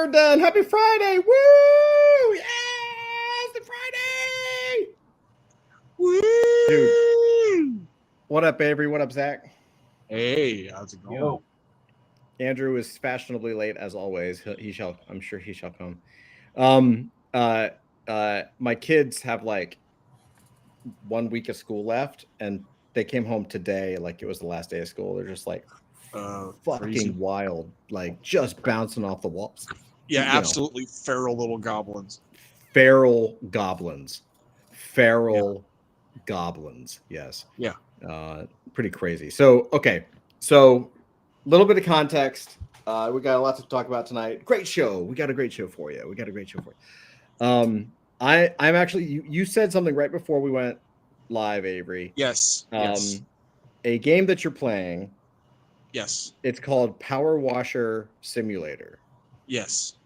we're done. Happy Friday. Woo! Yeah, it's the Friday. Woo! Dude. What up, Avery? What up, Zach? Hey, how's it going? Yo. Andrew is fashionably late as always. I'm sure he shall come. My kids have like 1 week of school left, and they came home today like it was the last day of school. They're just like fucking crazy. wild, like just bouncing off the walls. Yeah, You know. absolutely feral little goblins. Feral goblins. Yes. Yeah. Pretty crazy. So, okay. So, a little bit of context. We got a lot to talk about tonight. Great show. We got a great show for you. I'm actually, you said something right before we went live, Avery. Yes. Yes. A game that you're playing. Yes. It's called Power Washer Simulator. Yes.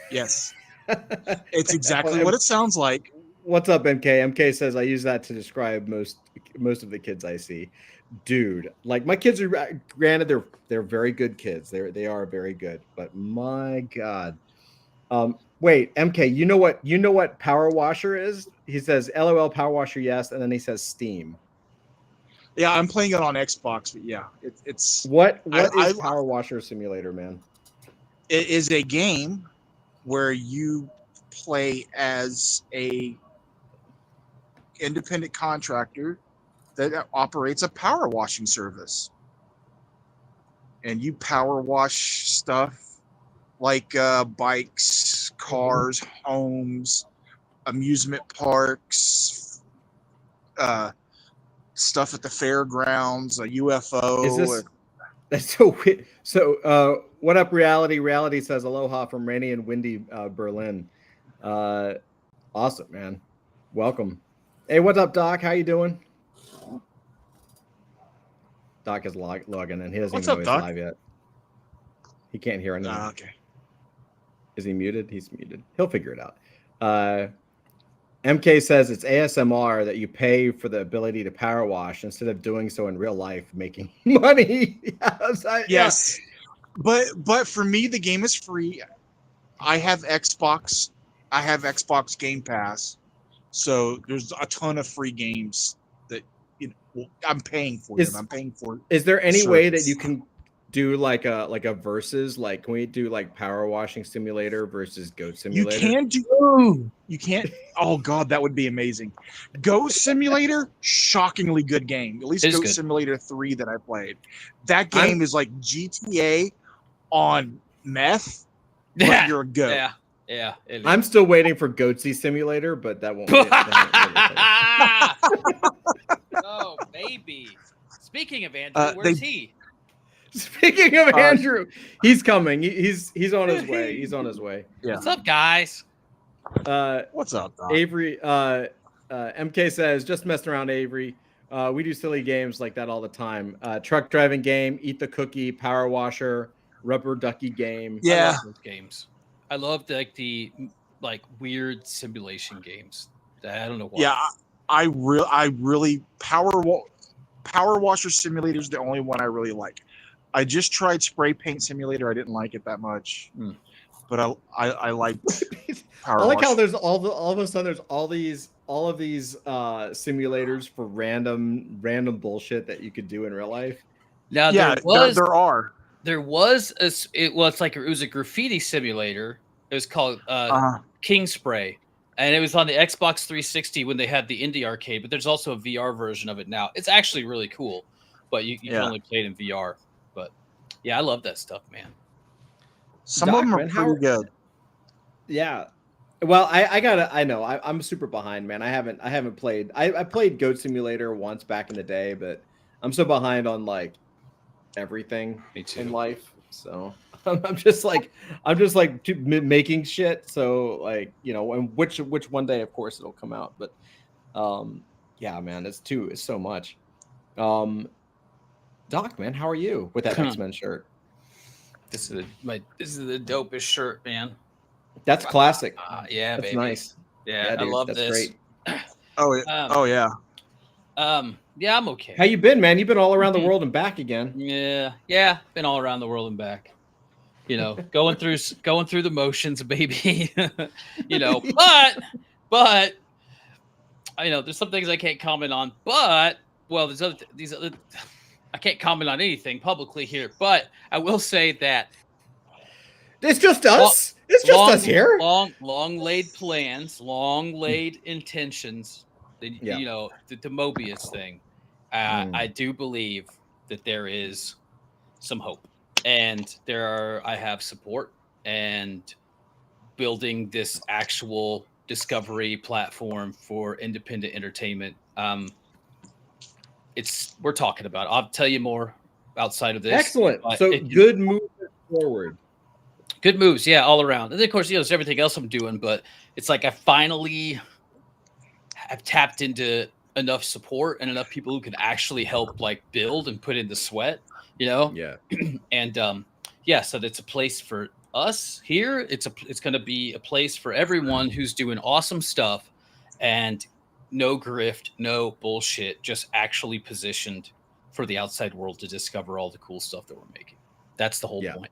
Yes. It's exactly what it sounds like. What's up, MK? MK says I use that to describe most of the kids I see. Dude, like my kids are granted they're very good kids. They are very good, but my God. Wait, MK, you know what Power Washer is? He says LOL Power Washer, yes, and then he says Steam. Yeah, I'm playing it on Xbox, but yeah, it's what is Power Washer Simulator, man? It is a game where you play as a independent contractor that operates a power washing service, and you power wash stuff like bikes, cars, homes, amusement parks, stuff at the fairgrounds, a UFO. Is this that's so weird. So what up, reality? Reality says aloha from rainy and windy Berlin. Awesome, man. Welcome. Hey, what's up, Doc? How you doing? Doc is logging in. He doesn't even know he's live yet. He can't hear anything. Okay. Is he muted? He's muted. He'll figure it out. MK says it's ASMR that you pay for the ability to power wash instead of doing so in real life, making money. Yes. But for me, the game is free. I have Xbox Game Pass. So there's a ton of free games that I'm paying for them. I'm paying for. Is there any way that you can do like a versus? Like, can we do like Power Washing Simulator versus Goat Simulator? You can't. Oh God, that would be amazing. Goat Simulator, shockingly good game. At least Goat Simulator 3 that I played. That game is like GTA on meth. But you're a goat. Yeah. I'm still waiting for Goatsy Simulator, but that won't. Oh, baby. Speaking of Andrew, where's he? Speaking of Andrew, he's coming. He's on his way. He's on his way. Yeah. What's up, guys? What's up, Doc? Avery? MK says just messing around, Avery. We do silly games like that all the time. Truck driving game, eat the cookie, power washer, rubber ducky game. Yeah, I love those games. I love the weird simulation games. I don't know why. Yeah, I really Power Washer Simulator is the only one I really like. I just tried Spray Paint Simulator. I didn't like it that much, but I like Power I like Washer. how there's all of a sudden there's all of these simulators for random bullshit that you could do in real life. Now there are. There was it was a graffiti simulator. It was called King Spray, and it was on the Xbox 360 when they had the Indie Arcade. But there's also a VR version of it now. It's actually really cool, but you can only play it in VR. But yeah, I love that stuff, man. Some of them are pretty good. Yeah. Well, I know I'm super behind, man. I haven't played. I played Goat Simulator once back in the day, but I'm so behind on like everything in life. So I'm just like making shit. So like, and which one day, of course, it'll come out. But yeah, man, it's so much. Doc, man, how are you with that X-Men shirt? This is the dopest shirt, man. That's classic. Yeah, that's baby. Nice. Yeah, I love that's this. Great. Yeah. Yeah, I'm okay. How you been, man? You've been all around the world and back again. Yeah, been all around the world and back. going through the motions, baby. But there's some things I can't comment on. But there's these other. I can't comment on anything publicly here, but I will say that it's just us. It's just us here. Long laid plans, long laid intentions. The Mobius thing. I do believe that there is some hope, and I have support, and building this actual discovery platform for independent entertainment. We're talking about it. I'll tell you more outside of this. Excellent. So good movement forward. Good moves, yeah, all around. And then, of course, there's everything else I'm doing, but it's like I finally have tapped into enough support and enough people who can actually help build and put in the sweat, Yeah. And so that's a place for us here. It's going to be a place for everyone who's doing awesome stuff, and no grift, no bullshit, just actually positioned for the outside world to discover all the cool stuff that we're making. That's the whole point.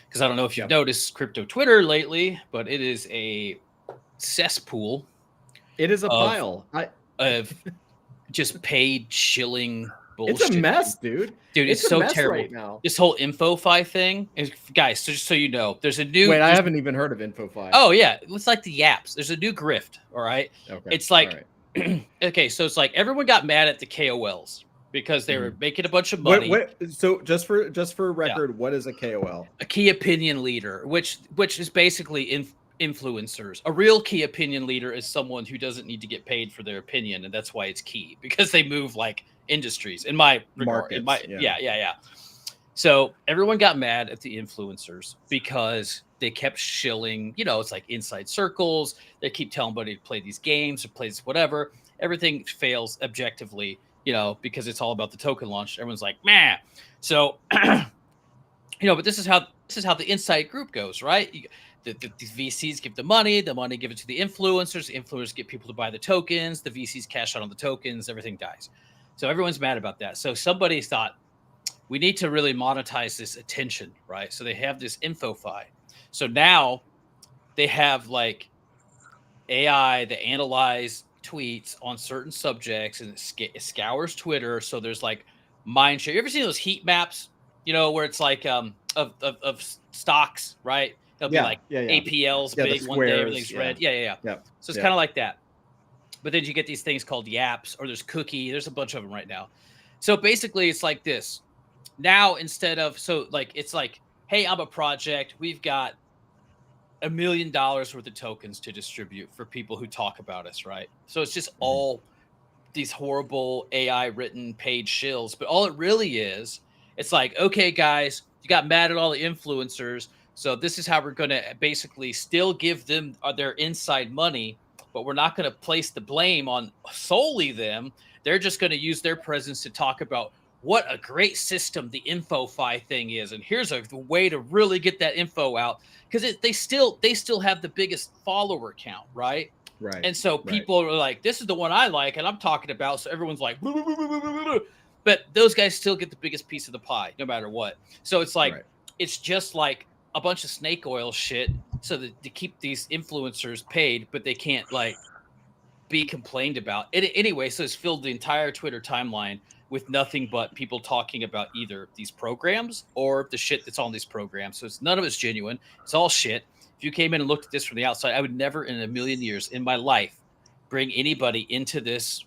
Because I don't know if you've noticed crypto Twitter lately, but it is a cesspool. It is a pile of just paid shilling bullshit. It's a mess, dude. Dude, it's so terrible right now. This whole InfoFi thing is, guys. Just so you know, there's a new. Wait, I haven't even heard of InfoFi. Oh yeah, it's like the Yaps. There's a new grift. All right. Okay. It's like, okay, so it's like everyone got mad at the KOLs because they were making a bunch of money. So just for record, what is a KOL? A key opinion leader, which is basically influencers. A real key opinion leader is someone who doesn't need to get paid for their opinion, and that's why it's key, because they move industries. In my regard, yeah. So everyone got mad at the influencers because they kept shilling. It's like inside circles. They keep telling everybody to play these games or play this whatever. Everything fails objectively. Because it's all about the token launch. Everyone's like, man. So, but this is how the inside group goes, right? The VCs give the money give it to the influencers get people to buy the tokens, the VCs cash out on the tokens, everything dies. So everyone's mad about that. So somebody thought, we need to really monetize this attention, right? So they have this InfoFi. So now they have AI that analyze tweets on certain subjects, and it scours Twitter. So there's mind share. You ever seen those heat maps? Where it's of stocks, right? They'll be APL's big one day, everything's red. Yeah. So it's kind of like that. But then you get these things called Yaps, or there's Cookie. There's a bunch of them right now. So basically, it's like this. Now, instead of it's like, hey, I'm a project. We've got $1 million worth of tokens to distribute for people who talk about us, right? So it's just all these horrible AI written paid shills. But all it really is, it's like, okay, guys, you got mad at all the influencers. So this is how we're going to basically still give them their inside money, but we're not going to place the blame on solely them. They're just going to use their presence to talk about what a great system the InfoFi thing is, and here's a way to really get that info out, because they still have the biggest follower count, right? Right. And so people are like, this is the one I like, and I'm talking about. So everyone's like, blah, blah, blah, blah, blah, blah. But those guys still get the biggest piece of the pie, no matter what. So it's like it's just like a bunch of snake oil shit, so that to keep these influencers paid, but they can't be complained about. Anyway, so it's filled the entire Twitter timeline with nothing but people talking about either these programs or the shit that's on these programs. So none of it's genuine. It's all shit. If you came in and looked at this from the outside, I would never in a million years in my life bring anybody into this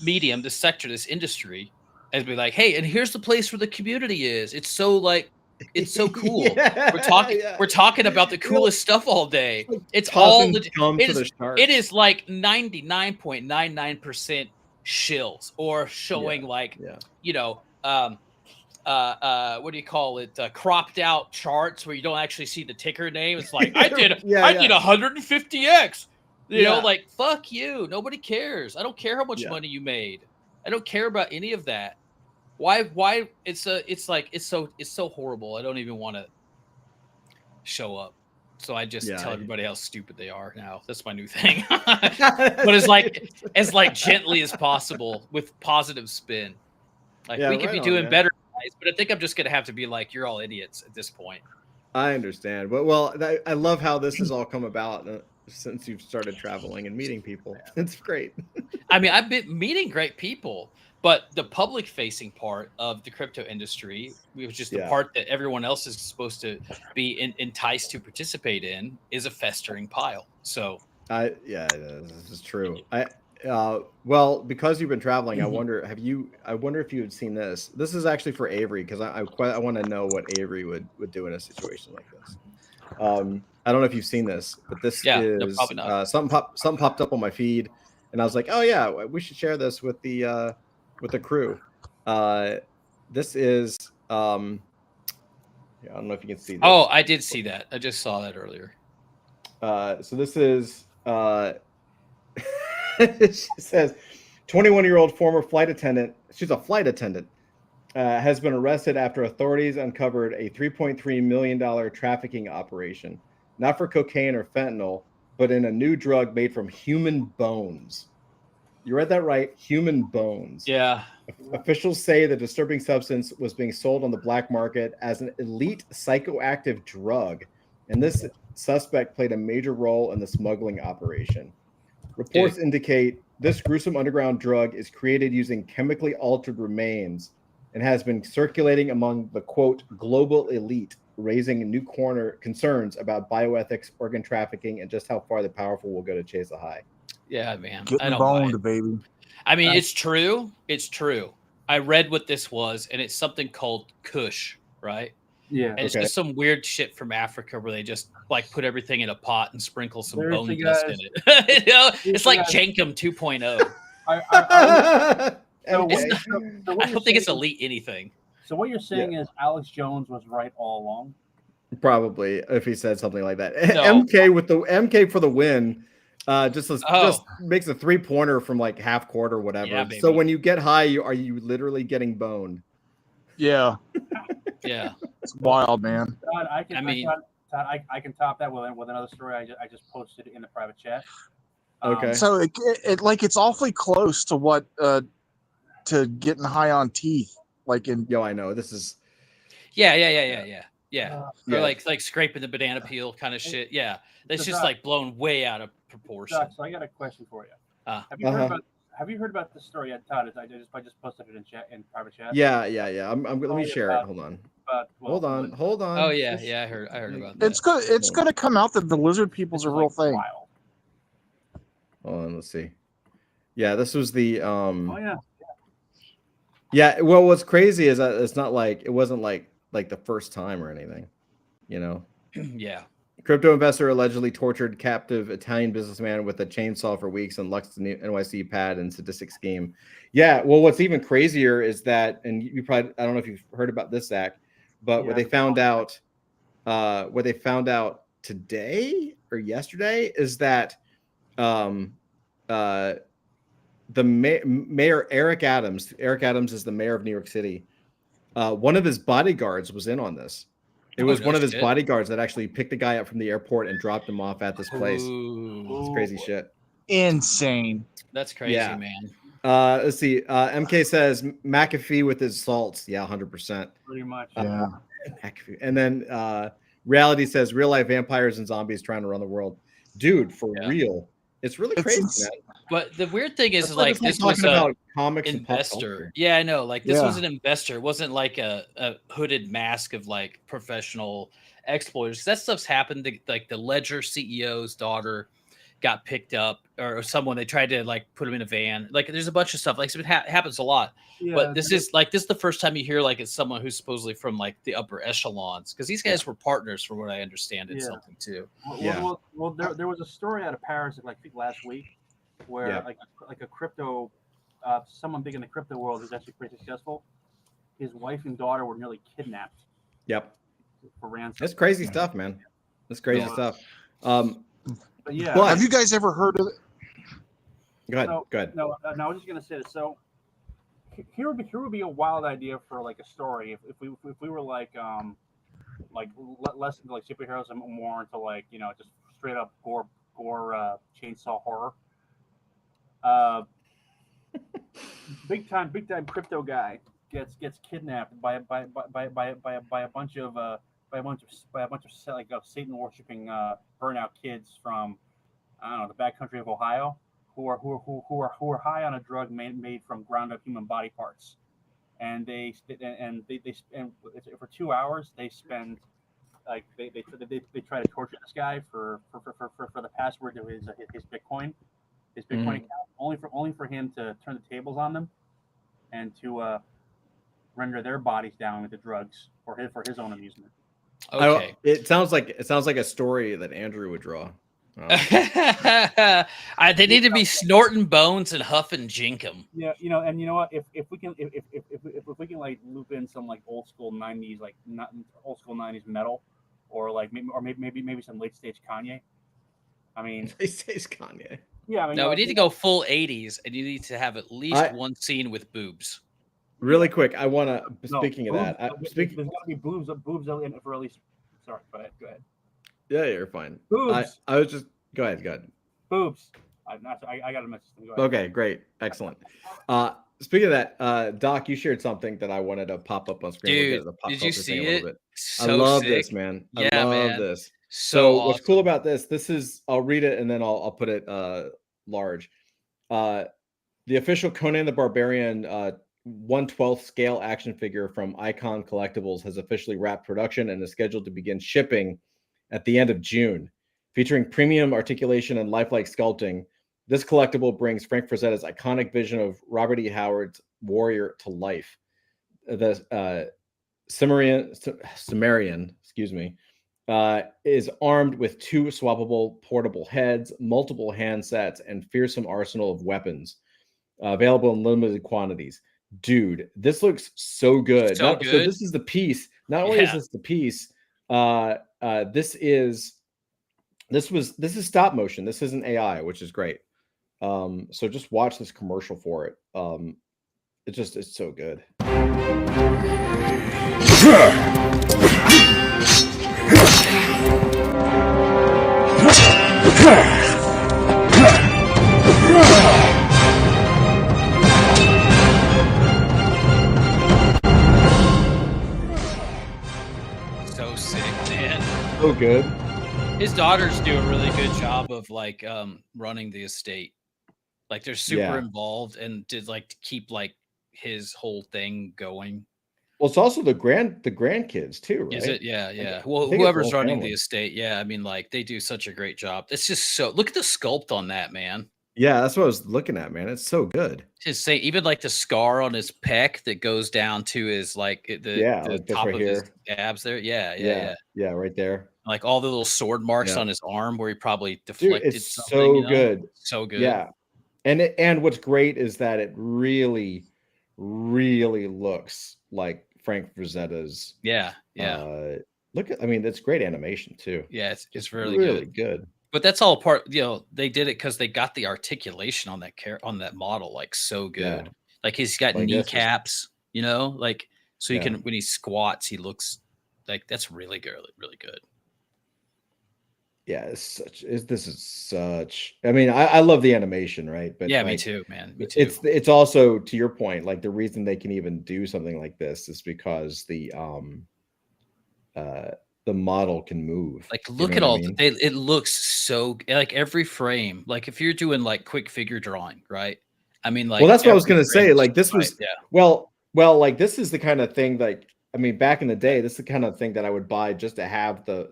medium, this sector, this industry, and be like, hey, and here's the place where the community is. It's so it's so cool. We're talking about the coolest stuff all day. It's all it is like 99.99% shills, or showing what do you call it? Cropped out charts where you don't actually see the ticker name. It's like I did 150x. You know, fuck you. Nobody cares. I don't care how much money you made. I don't care about any of that. Why it's so horrible. I don't even want to show up. So I just tell everybody how stupid they are now. That's my new thing. But as gently as possible with positive spin. We could be doing better nice, but I think I'm just gonna have to be like, you're all idiots at this point. I understand, but well, I love how this has all come about since you've started traveling and meeting people. It's great. I mean, I've been meeting great people, but the public facing part of the crypto industry, which is the part that everyone else is supposed to be enticed to participate in, is a festering pile. So, this is true. Well, because you've been traveling, I wonder if you had seen this. This is actually for Avery because I want to know what Avery would do in a situation like this. I don't know if you've seen this, but this is something popped up on my feed, and I was like, oh yeah, we should share this with the crew. This is I don't know if you can see this. Oh, I did see that. I just saw that earlier. So this is she says 21-year-old former flight attendant, she's a flight attendant, has been arrested after authorities uncovered a $3.3 million trafficking operation, not for cocaine or fentanyl, but in a new drug made from human bones. You read that right, human bones. Yeah. Officials say the disturbing substance was being sold on the black market as an elite psychoactive drug, and this suspect played a major role in the smuggling operation. Reports indicate this gruesome underground drug is created using chemically altered remains and has been circulating among the, quote, global elite, raising new concerns about bioethics, organ trafficking, and just how far the powerful will go to chase a high. Yeah, man. Getting boned, baby. I mean, it's true. It's true. I read what this was, and it's something called Kush, right? Yeah. And it's just some weird shit from Africa where they just like put everything in a pot and sprinkle some bone dust in it. You know, it's like Jenkum 2.0. I don't think it's elite anything. So what you're saying is Alex Jones was right all along? Probably, if he said something like that. No. MK with the MK for the win. Just makes a 3-pointer from like half court or whatever. Yeah, so when you get high, are you literally getting boned? Yeah. Yeah. It's wild, man. Todd, I can top that with another story I just posted in the private chat. Okay. So it's awfully close to what to getting high on teeth. Like in I know this is. Yeah. Or like scraping the banana peel kind of shit. Yeah. That's just like blown way out of proportion. So I got a question for you. Have you heard about this story yet, Todd? I just posted it in private chat. Yeah. Let me share it. Hold on. Hold on. Oh yeah. I heard about that. It's going to come out that the lizard people's a real thing. Wild. Hold on. Let's see. Yeah, this was the. Oh yeah. Yeah. Well, what's crazy is that it wasn't like the first time or anything, you know. Yeah. Crypto investor allegedly tortured captive Italian businessman with a chainsaw for weeks on Lux NYC pad and sadistic scheme. Yeah, well, what's even crazier is that, and you probably, I don't know if you've heard about this, Zach, but what they found out today or yesterday is that the mayor Eric Adams is the mayor of New York City. One of his bodyguards was in on this. It was one of his bodyguards that actually picked the guy up from the airport and dropped him off at this place. It's crazy shit. Insane. That's crazy, man. Let's see. MK says McAfee with his salts. Yeah, 100%. Pretty much. Yeah. McAfee. And then Reality says real life vampires and zombies trying to run the world. Dude, for real. It's really crazy, man. But the weird thing is, like, this was an investor. Yeah, I know. Like, this was an investor. It wasn't like a hooded mask of like professional exploiters. That stuff's happened. Like the Ledger CEO's daughter got picked up, or someone, they tried to like put him in a van. Like, there's a bunch of stuff. Like, it happens a lot. Yeah, but this is the first time you hear like it's someone who's supposedly from like the upper echelons, because these guys were partners, from what I understand, in something too. Well, there was a story out of Paris, like I think last week, where like a crypto, someone big in the crypto world who's actually pretty successful, his wife and daughter were nearly kidnapped. Yep. For ransom. That's crazy stuff, man. That's crazy stuff. But yeah, have you guys ever heard of it? Go ahead. No, I was just gonna say this. So here would be a wild idea for like a story if we were like less into like superheroes and more into like, you know, just straight up gore chainsaw horror. Big time crypto guy gets kidnapped by a bunch of Satan worshiping burnout kids from I don't know the backcountry of Ohio who are high on a drug made from ground up human body parts, and they for 2 hours they spend like they try to torture this guy for the password to his Bitcoin account, only for him to turn the tables on them and to render their bodies down with the drugs for his own amusement. Okay. It sounds like a story that Andrew would draw. They need to be snorting bones and huffing jinkum. Yeah, and you know what? If we can like loop in some like old school '90s metal, or maybe some late stage Kanye. I mean, late stage Kanye. Yeah, I mean, no, we need to go full 80s, and you need to have at least one scene with boobs. Really quick, I want to. Speaking of that, there's got to be boobs in it for at least. Sorry, go ahead. Yeah, you're fine. Boobs. I was just go ahead. Boobs. I got a message. Go ahead. Okay, great, excellent. Speaking of that, Doc, you shared something that I wanted to pop up on screen. Dude, did you see it? So I love this, man. I love this. So awesome. What's cool about this is I'll read it and then I'll put it large. The official Conan the Barbarian 1/12 scale action figure from Icon Collectibles has officially wrapped production and is scheduled to begin shipping at the end of June. Featuring premium articulation and lifelike sculpting, this collectible brings Frank Frazetta's iconic vision of Robert E. Howard's Warrior to life. The Cimmerian, is armed with 2 swappable portable heads, multiple hand sets, and fearsome arsenal of weapons available in limited quantities. Dude, this looks so good. So this is the piece. Not only is this the piece, this is stop motion. This isn't AI, which is great. So just watch this commercial for it. It's so good. So sick, man. So good. His daughters do a really good job of like running the estate. Like they're super involved and did like to keep like his whole thing going. Well, it's also the grandkids too, right? Is it? Yeah. Well, whoever's running the estate, I mean, like they do such a great job. It's just so look at the sculpt on that, man. Yeah, that's what I was looking at, man. It's so good. Just say even like the scar on his pec that goes down to his like the top of his abs there. Yeah, right there. Like all the little sword marks on his arm where he probably deflected. Dude, it's so good. So good. Yeah. And what's great is that it really, really looks like Frank Frazetta's. Yeah. That's great animation too. Yeah, it's really good. But that's all part. They did it because they got the articulation on that model like so good. Yeah. Like he's got kneecaps, like so he can when he squats, he looks like that's really good, really good. Yeah, this is such. I mean, I love the animation, right? But yeah, me too, man. Me too. It's also to your point, like the reason they can even do something like this is because the model can move. Like, look at all it looks so like every frame. Like if you're doing like quick figure drawing, right? I mean, like, well, that's what I was gonna say. Like this was well, like this is the kind of thing like. I mean, back in the day, this is the kind of thing that I would buy just to have the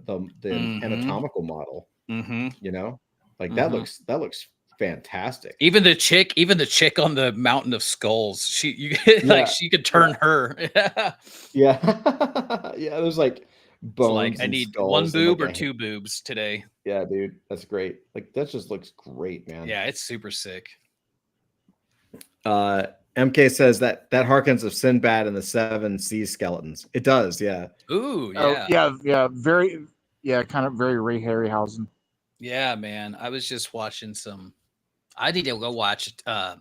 anatomical model. Like that looks fantastic. Even the chick on the Mountain of Skulls, she could turn her. Yeah. There's like bones. So like I need one boob or 2 boobs today. Yeah, dude, that's great. Like that just looks great, man. Yeah, it's super sick. MK says that harkens of Sinbad and the 7 sea skeletons. It does, yeah. Ooh, yeah. Kind of very Ray Harryhausen. Yeah, man. I was just watching I need to go watch not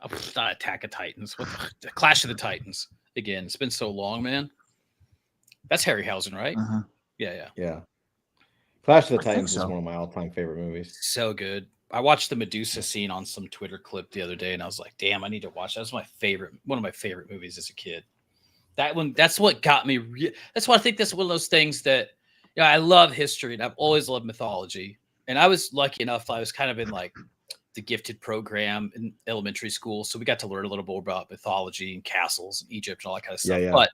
Attack of Titans, the Clash of the Titans again. It's been so long, man. That's Harryhausen, right? Uh-huh. Yeah. Clash of the Titans is one of my all-time favorite movies. So good. I watched the Medusa scene on some Twitter clip the other day, and I was like, "Damn, I need to watch that." That's one of my favorite movies as a kid. That one, that's what got me. That's why I think that's one of those things that, I love history, and I've always loved mythology. And I was lucky enough; I was kind of in like the gifted program in elementary school, so we got to learn a little more about mythology and castles and Egypt and all that kind of stuff. Yeah. But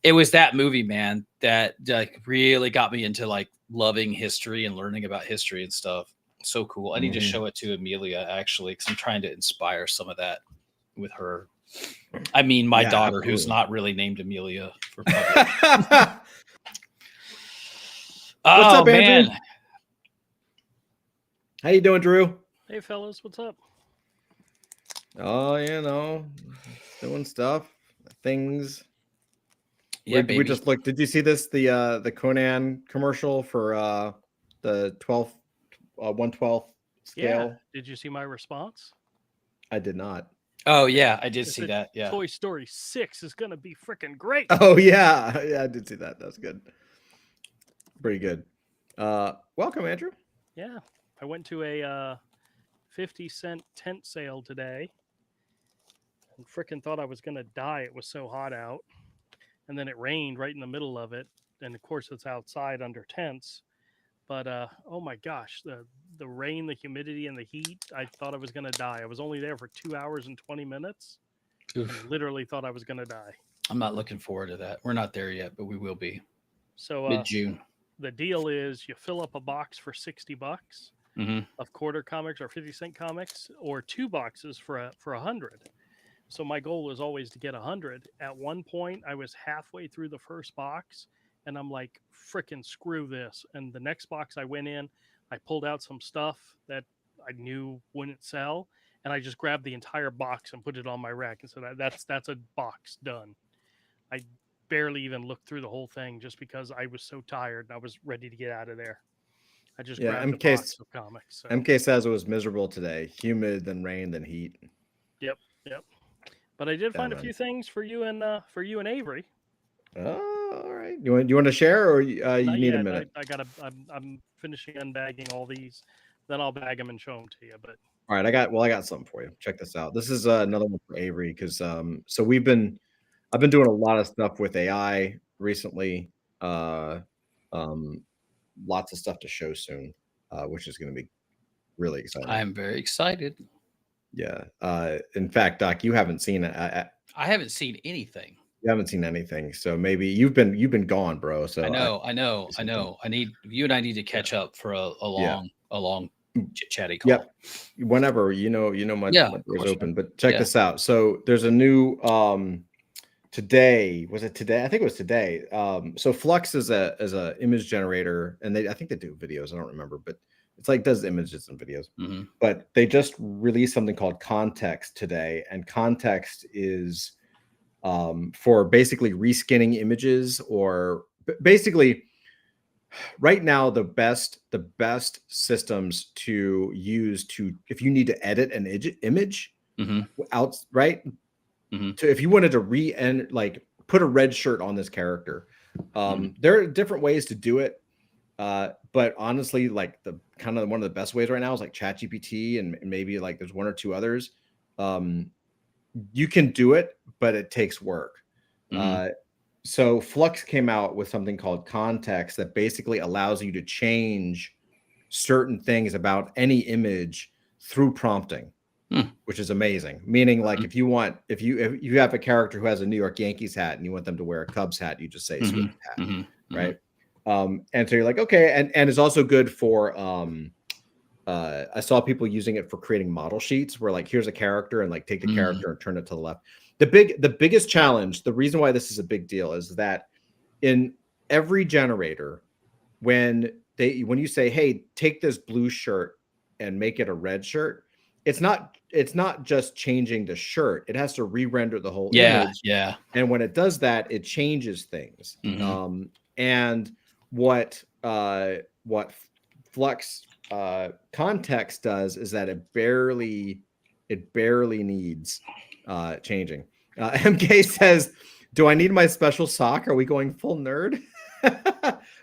it was that movie, man, that like really got me into like loving history and learning about history and stuff. So cool. I need to show it to Amelia actually, because I'm trying to inspire some of that with her. I mean, my daughter, absolutely, who's not really named Amelia. For What's up, Andrew? Man. How you doing, Drew? Hey, fellas, what's up? Oh, doing stuff, things. Yeah, we just looked. Did you see this? The Conan commercial for the 1/12 scale. Yeah. Did you see my response? I did not. Oh yeah, I did see that. Yeah. Toy Story 6 is gonna be freaking great. Oh yeah, I did see that. That's good. Pretty good. Welcome, Andrew. Yeah, I went to a 50-cent tent sale today, and freaking thought I was gonna die. It was so hot out, and then it rained right in the middle of it, and of course it's outside under tents. But oh my gosh, the rain, the humidity, and the heat, I thought I was going to die. I was only there for 2 hours and 20 minutes. I literally thought I was going to die. I'm not looking forward to that. We're not there yet, but we will be. So mid-June. The deal is you fill up a box for $60 of quarter comics or 50-cent comics, or 2 boxes for 100. So my goal was always to get 100. At one point, I was halfway through the first box, and I'm like, frickin' screw this. And the next box I went in, I pulled out some stuff that I knew wouldn't sell, and I just grabbed the entire box and put it on my rack. And so that's a box done. I barely even looked through the whole thing just because I was so tired and I was ready to get out of there. I just grabbed a box of comics. So. MK says it was miserable today. Humid, then rain, then heat. Yep. But I did find a few things for you and Avery. Oh, all right. You want to share, or you need a minute? I'm finishing unbagging all these. Then I'll bag them and show them to you. But all right, I got something for you. Check this out. This is another one for Avery, because so I've been doing a lot of stuff with AI recently. Lots of stuff to show soon, which is going to be really exciting. I am very excited. Yeah. In fact, Doc, you haven't seen it. I haven't seen anything. You haven't seen anything, so maybe you've been gone, bro. So I know. I need to catch up for a long chit-chatty call. Yep. Whenever my door's open. But check this out. So there's a new today. Was it today? I think it was today. So Flux is a image generator, and I think they do videos. I don't remember, but it's like does images and videos. Mm-hmm. But they just released something called Context today, and Context is for basically reskinning images, or basically right now the best systems to use if you need to edit an image out, right? So if you wanted to put a red shirt on this character, there are different ways to do it. But honestly, like the kind of one of the best ways right now is like ChatGPT, and maybe like there's one or two others. You can do it, but it takes work. So Flux came out with something called Context that basically allows you to change certain things about any image through prompting, which is amazing. Meaning, like if you have a character who has a New York Yankees hat and you want them to wear a Cubs hat, you just say Swift hat, right? And so you're like, okay, and it's also good for I saw people using it for creating model sheets where like here's a character and like take the character and turn it to the left. The biggest challenge, the reason why this is a big deal is that in every generator, when you say, hey, take this blue shirt and make it a red shirt, it's not just changing the shirt. It has to re-render the whole image. Yeah. And when it does that, it changes things. And what Flux Context does is that it barely needs changing. MK says, do I need my special sock? Are we going full nerd?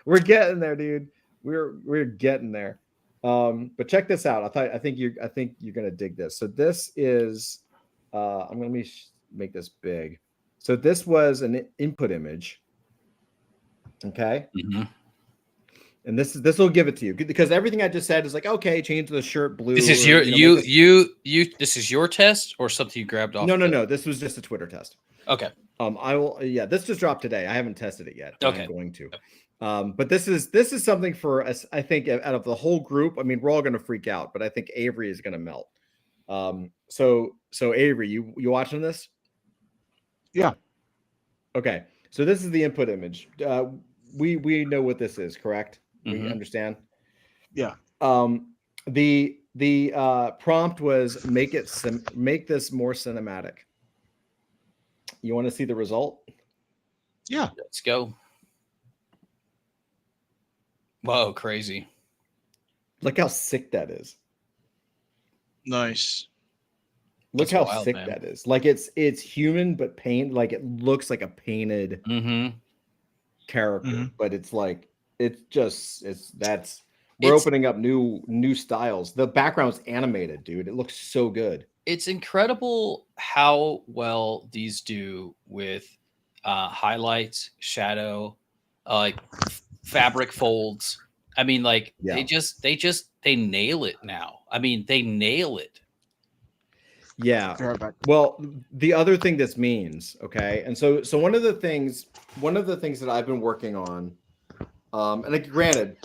We're getting there, dude. We're getting there. But check this out. I think you're gonna dig this. So this is I'm gonna make this big. So this was an input image. Okay. Mm-hmm. And this will give it to you because everything I just said is like, okay, change the shirt blue. This is this is your test or something you grabbed off? No. This was just a Twitter test. Okay. I will. Yeah, this just dropped today. I haven't tested it yet. Okay. I'm going to. But this is something for us. I think out of the whole group, I mean, we're all going to freak out, but I think Avery is going to melt. So Avery, you watching this? Yeah. Okay. So this is the input image. We know what this is, correct? Mm-hmm. We understand. Yeah. The prompt was make this more cinematic. You want to see the result? Yeah. Let's go. Whoa, crazy. Look how sick that is. Nice. Look That's how wild, sick man. that is. Like it's human but paint. Like it looks like a painted character, but it's like we're opening up new styles. The background's animated, dude. It looks so good. It's incredible how well these do with highlights, shadow, like fabric folds. I mean, like they nail it now. I mean, they nail it. Yeah. Well, the other thing this means, okay, and so one of the things that I've been working on, and like, granted,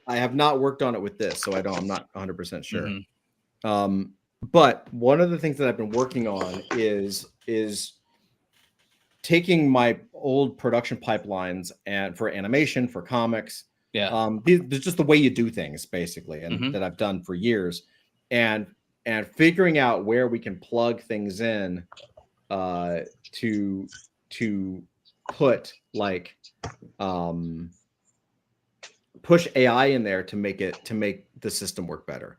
I have not worked on it with this, so I'm not 100% sure. Mm-hmm. But one of the things that I've been working on is taking my old production pipelines and for animation, for comics. Yeah. There's just the way you do things, basically, and that I've done for years, and figuring out where we can plug things in to put like push AI in there to make the system work better.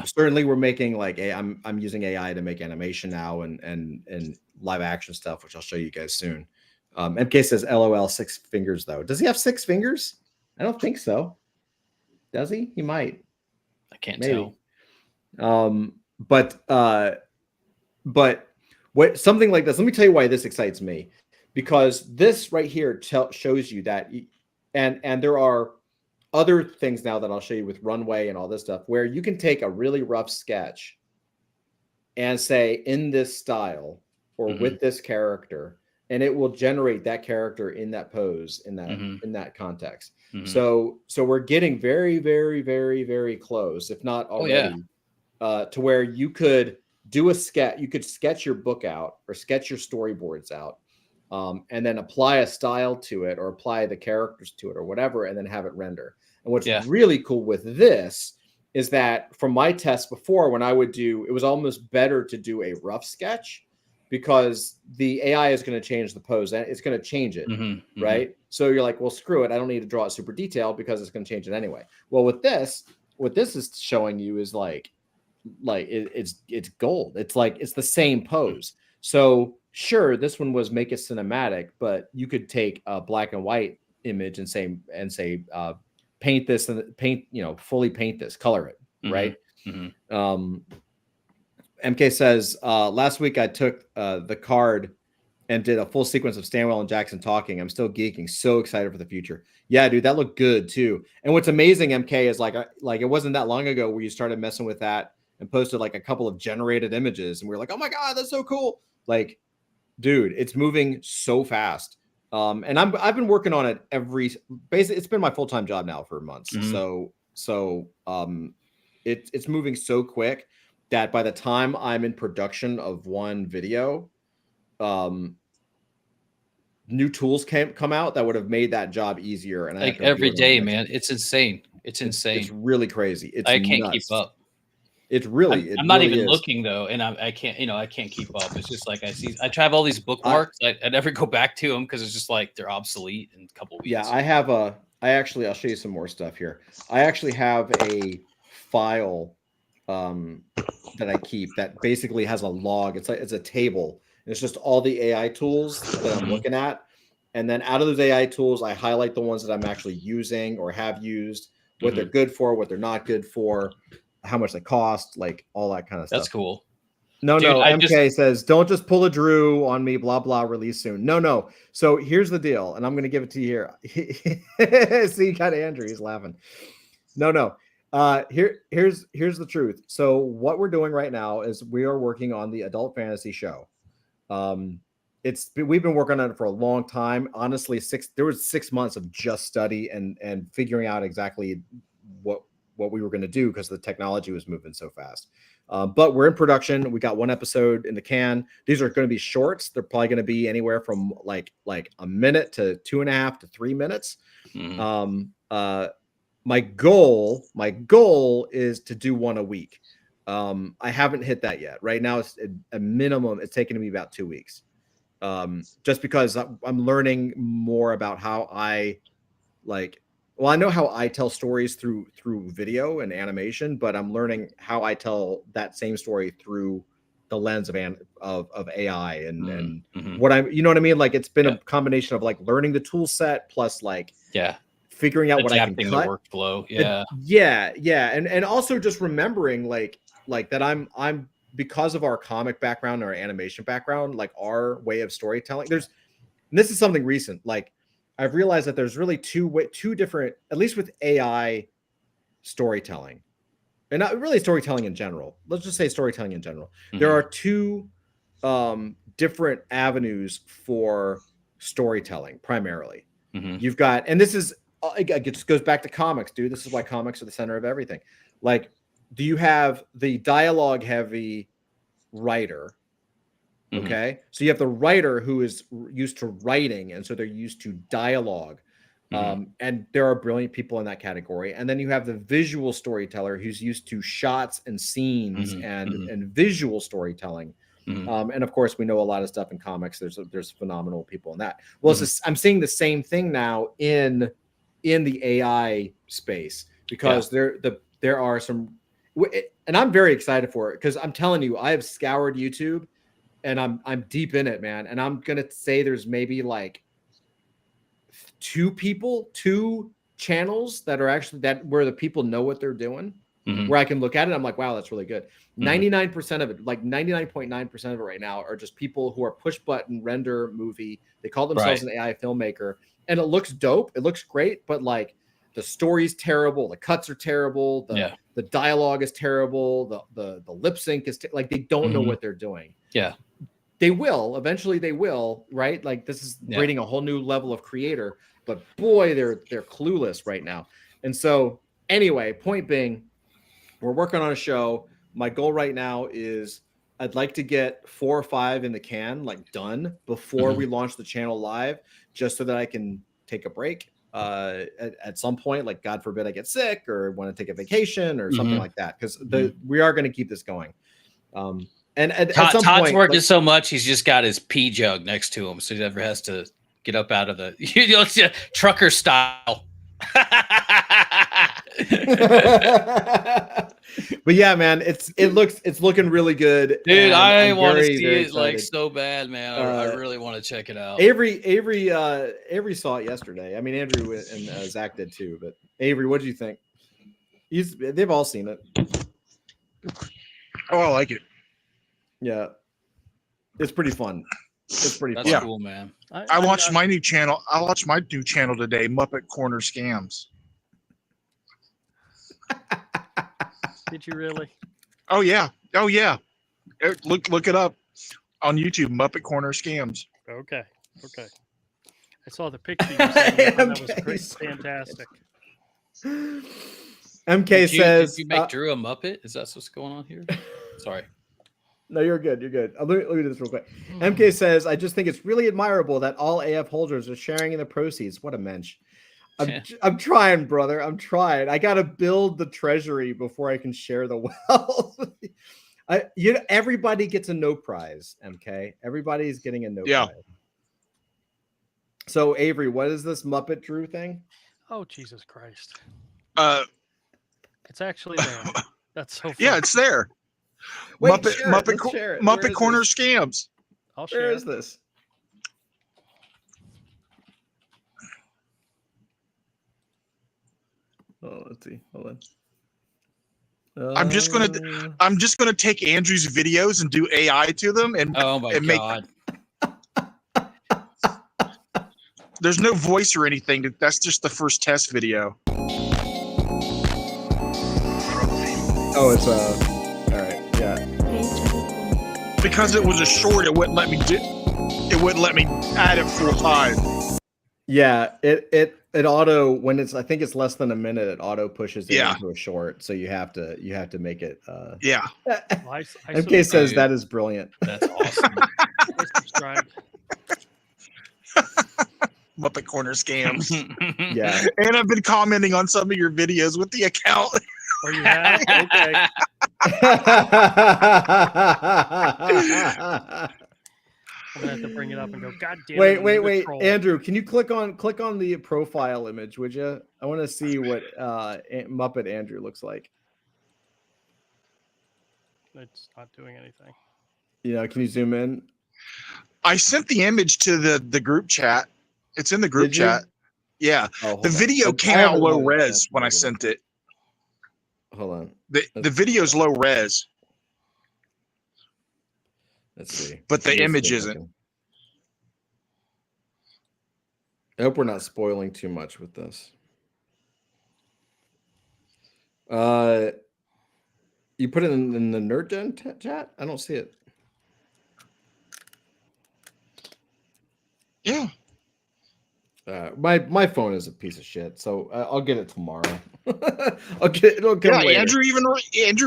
Certainly we're making like I'm using AI to make animation now and live action stuff, which I'll show you guys soon. MK says LOL 6 fingers though. Does he have 6 fingers? I don't think so. Does he? He might. I can't tell. But what something like this, let me tell you why this excites me, because this right here shows you that, and there are other things now that I'll show you with Runway and all this stuff, where you can take a really rough sketch and say in this style or with this character, and it will generate that character in that pose, in that context. So we're getting very, very, very, very close, if not already, to where you could do a sketch. You could sketch your book out or sketch your storyboards out, and then apply a style to it or apply the characters to it or whatever, and then have it render. And what's really cool with this is that from my test before, when I would do, it was almost better to do a rough sketch, because the AI is going to change the pose and it's going to change it, right? So you're like, well, screw it. I don't need to draw it super detailed because it's going to change it anyway. Well, with this, what this is showing you is like it's gold. It's like, it's the same pose. So sure, this one was make it cinematic, but you could take a black and white image and say, paint this and fully paint this, color it, right? MK says, last week I took the card and did a full sequence of Stanwell and Jackson talking. I'm still geeking. So excited for the future. Yeah, dude, that looked good too. And what's amazing, MK, is like it wasn't that long ago where you started messing with that and posted like a couple of generated images, and we were like, oh my God, that's so cool. Like, dude, it's moving so fast. And I've been working on it basically it's been my full-time job now for months. So it's moving so quick that by the time I'm in production of one video, new tools come out that would have made that job easier. And like every day, man, it's insane. It's insane. It's really crazy. I can't keep up. It's really. I'm not even looking though, and I can't. I can't keep up. It's just like I have all these bookmarks. I never go back to them because it's just like they're obsolete in a couple weeks. Yeah, I'll show you some more stuff here. I actually have a file that I keep that basically has a log. It's a table. It's just all the AI tools that I'm looking at, and then out of those AI tools, I highlight the ones that I'm actually using or have used, what they're good for, what they're not good for, how much they cost, like all that kind of stuff. That's cool. No, Dude, MK says, don't just pull a Drew on me, blah, blah, release soon. No. So here's the deal, and I'm going to give it to you here. See, you got Andrew. He's laughing. No. Here's the truth. So what we're doing right now is we are working on the adult fantasy show. We've been working on it for a long time. Honestly, there was 6 months of just study and figuring out exactly what we were going to do because the technology was moving so fast. But we're in production. We got 1 episode in the can. These are going to be shorts. They're probably going to be anywhere from like a minute to 2.5 to 3 minutes. My goal is to do 1 a week. I haven't hit that yet. Right now, it's a minimum. It's taking me about 2 weeks. Just because I'm learning more about how I I know how I tell stories through video and animation, but I'm learning how I tell that same story through the lens of AI and what you know what I mean? Like it's been a combination of like learning the tool set plus figuring out what I can cut. The workflow. And also just remembering like that I'm because of our comic background, our animation background, like our way of storytelling. And this is something recent. Like I've realized that there's really two different, at least with AI storytelling, and not really storytelling in general. Let's just say storytelling in general. There are 2 different avenues for storytelling primarily. You've got, and this is, it just goes back to comics, dude. This is why comics are the center of everything. Like, do you have the dialogue heavy writer? Okay. So you have the writer who is used to writing, and so they're used to dialogue. And there are brilliant people in that category. And then you have the visual storyteller who's used to shots and scenes and visual storytelling. And of course, we know a lot of stuff in comics. There's phenomenal people in that. Well, I'm seeing the same thing now in the AI space because there are some, and I'm very excited for it because I'm telling you, I have scoured YouTube. And I'm deep in it, man. And I'm gonna say there's maybe like 2 channels that are actually where the people know what they're doing, where I can look at it. I'm like, wow, that's really good. 99% of it, like 99.9% of it right now are just people who are push button render movie. They call themselves an AI filmmaker and it looks dope. It looks great, but like the story's terrible. The cuts are terrible. The dialogue is terrible. The lip sync is like, they don't know what they're doing. Yeah. They will eventually. They will, right? Like this is breeding a whole new level of creator, but boy, they're clueless right now. And so, anyway, point being, we're working on a show. My goal right now is I'd like to get 4 or 5 in the can, like done before we launch the channel live, just so that I can take a break at some point. Like God forbid I get sick or want to take a vacation or something like that, because we are going to keep this going. And at some Todd's point, working so much, he's just got his pee jug next to him, so he never has to get up out of the trucker style. But yeah, man, it's looking really good, dude. I want to see it like so bad, man. I really want to check it out. Avery saw it yesterday. I mean, Andrew and Zach did too. But Avery, what do you think? They've all seen it. Oh, I like it. Yeah, it's pretty fun. It's pretty That's fun. cool, man. I watched my new channel. I watched my new channel today, Muppet Corner Scams. Did you really? Oh yeah. Look it up on YouTube, Muppet Corner Scams. Okay. I saw the picture you sent me. That was great. Fantastic. MK says, did you make Drew a Muppet? Is that what's going on here? Sorry. No, you're good. You're good. Let me do this real quick. MK says, I just think it's really admirable that all AF holders are sharing in the proceeds. What a mensch. I'm trying, brother. I'm trying. I got to build the treasury before I can share the wealth. Everybody gets a no prize, MK. Everybody's getting a no prize. So, Avery, what is this Muppet Drew thing? Oh, Jesus Christ. It's actually there. That's so funny. Yeah, it's there. Wait, Muppet Corner Scams. I'll share. Where is this? Oh, let's see. Hold on. I'm just gonna take Andrew's videos and do AI to them, and Oh my god! There's no voice or anything. That's just the first test video. Oh, it's all right. Yeah. Because it was a short, it wouldn't let me add it full time. Yeah, it auto when it's I think it's less than a minute, it auto pushes it into a short, so you have to make it. Yeah. MK says that is brilliant. That's awesome. I subscribed. Muppet Corner scams. Yeah, and I've been commenting on some of your videos with the account. Or you have? Okay. I'm gonna have to bring it up and go. God damn it! Wait, Andrew, can you click on the profile image, would you? I want to see what Muppet Andrew looks like. It's not doing anything. Can you zoom in? I sent the image to the group chat. It's in the group chat. Yeah, the video came out low res when I sent it. Hold on. The video's low res. Let's see. But the image isn't. I hope we're not spoiling too much with this. You put it in the Nerd Den chat? I don't see it. Yeah. My phone is a piece of shit, so I'll get it tomorrow. It'll come later. Andrew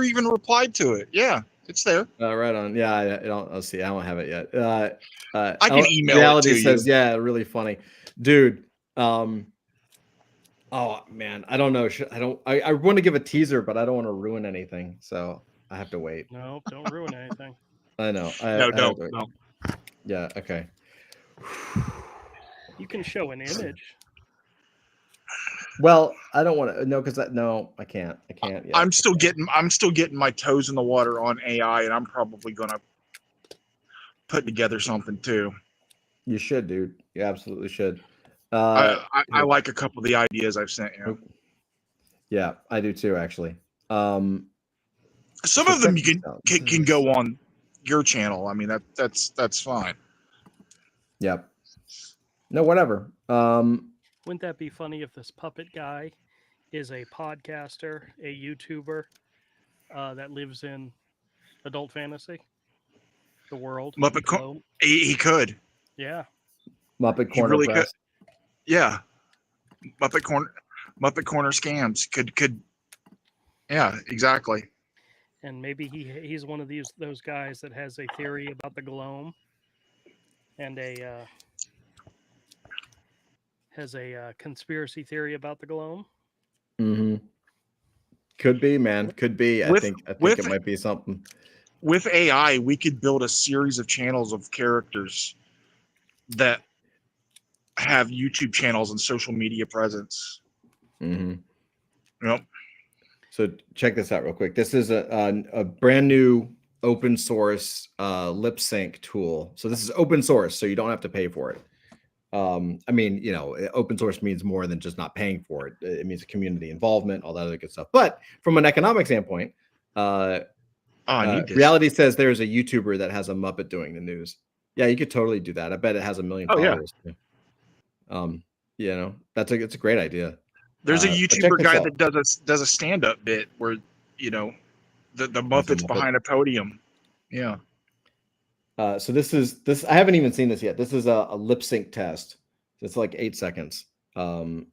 even replied to it. Yeah, it's there. Right on. Yeah, I'll see. I don't have it yet. I can email Reality it to says, you. yeah, really funny, dude. Oh man, I don't know. I want to give a teaser, but I don't want to ruin anything, so I have to wait. No, don't ruin anything. I know. No. Yeah. Okay. You can show an image. Well, I don't want to. No, because I can't. I can't. Yet. I'm still getting my toes in the water on AI, and I'm probably gonna put together something too. You should, dude. You absolutely should. I like a couple of the ideas I've sent you. Yeah, I do too, actually. Some of them you can go on your channel. I mean that's fine. Yep. No, whatever. Wouldn't that be funny if this puppet guy is a podcaster, a YouTuber that lives in adult fantasy, the world? He could. Yeah. Muppet Corner really Press. Could. Yeah. Muppet Corner scams could. Yeah, exactly. And maybe he's one of those guys that has a theory about the Gloam and has a conspiracy theory about the Gloam. Mm-hmm. Could be, man. Could be. I think it might be something. With AI, we could build a series of channels of characters that have YouTube channels and social media presence. Mm-hmm. Yep. So check this out real quick. This is a brand new open source lip sync tool. So this is open source, so you don't have to pay for it. I mean, open source means more than just not paying for it. It means community involvement, all that other good stuff. But from an economic standpoint, Reality says there's a YouTuber that has a Muppet doing the news. Yeah, you could totally do that. I bet it has 1 million followers. Yeah. It's a great idea. There's a YouTuber guy that does a stand-up bit where the Muppet's behind a podium. Yeah. So this I haven't even seen this yet. This is a lip sync test. It's like 8 seconds. You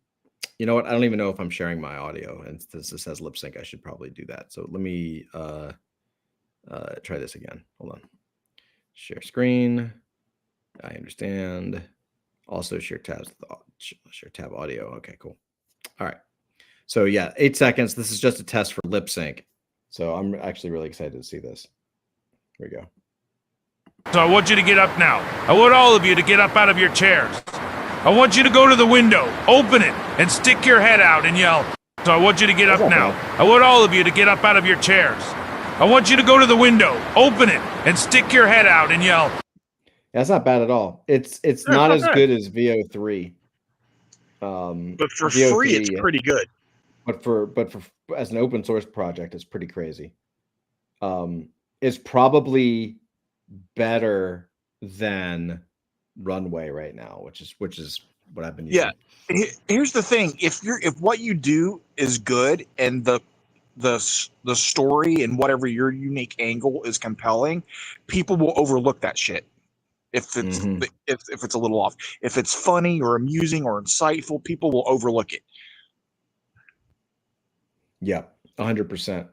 know what? I don't even know if I'm sharing my audio, and since this says lip sync, I should probably do that. So let me try this again. Hold on. Share screen. I understand. Also share tabs. Share tab audio. Okay, cool. All right. So yeah, 8 seconds. This is just a test for lip sync. So I'm actually really excited to see this. Here we go. So I want you to get up now. I want all of you to get up out of your chairs. I want you to go to the window, open it, and stick your head out and yell. So I want you to get up now. I want all of you to get up out of your chairs. I want you to go to the window, open it, and stick your head out and yell. That's not bad at all. It's not as good as VO3. But for VO3, free, it's pretty good. but for as an open source project, it's pretty crazy. It's probably better than Runway right now, which is what I've been using. Yeah. Here's the thing: if what you do is good and the story and whatever your unique angle is compelling, people will overlook that shit. If it's if it's a little off, if it's funny or amusing or insightful, people will overlook it. Yeah, 100%.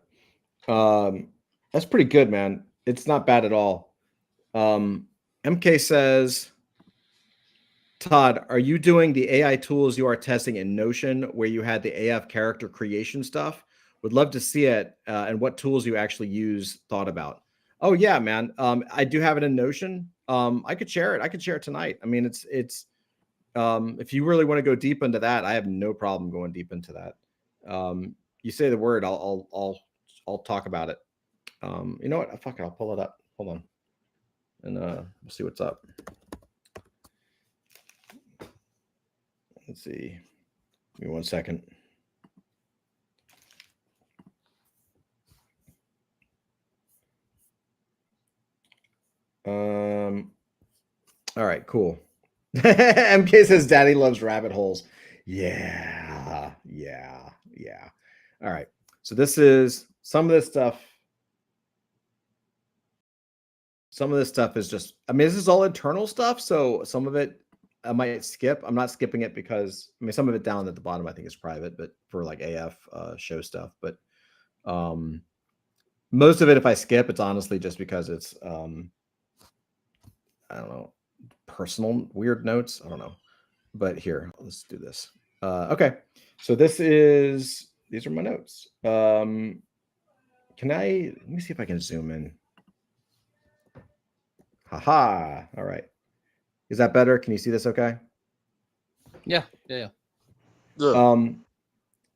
That's pretty good, man. It's not bad at all. MK says, Todd, are you doing the AI tools you are testing in Notion where you had the AF character creation stuff? Would love to see it and what tools you actually thought about. Oh yeah, man. I do have it in Notion. I could share it. I could share it tonight. I mean, it's if you really want to go deep into that, I have no problem going deep into that. You say the word, I'll talk about it. You know what? Fuck it. I'll pull it up. Hold on. And we'll see what's up. Let's see. Give me 1 second. All right, cool. MK says daddy loves rabbit holes. Yeah. All right. So this is some of this stuff. Some of this stuff is just, I mean, this is all internal stuff. So some of it I might skip. I'm not skipping it because, I mean, some of it down at the bottom, I think is private, but for like AF show stuff. But most of it, if I skip, it's honestly just because it's, I don't know, personal weird notes. I don't know. But here, let's do this. Okay. So these are my notes. Let me see if I can zoom in. Haha. All right. Is that better? Can you see this okay? Yeah.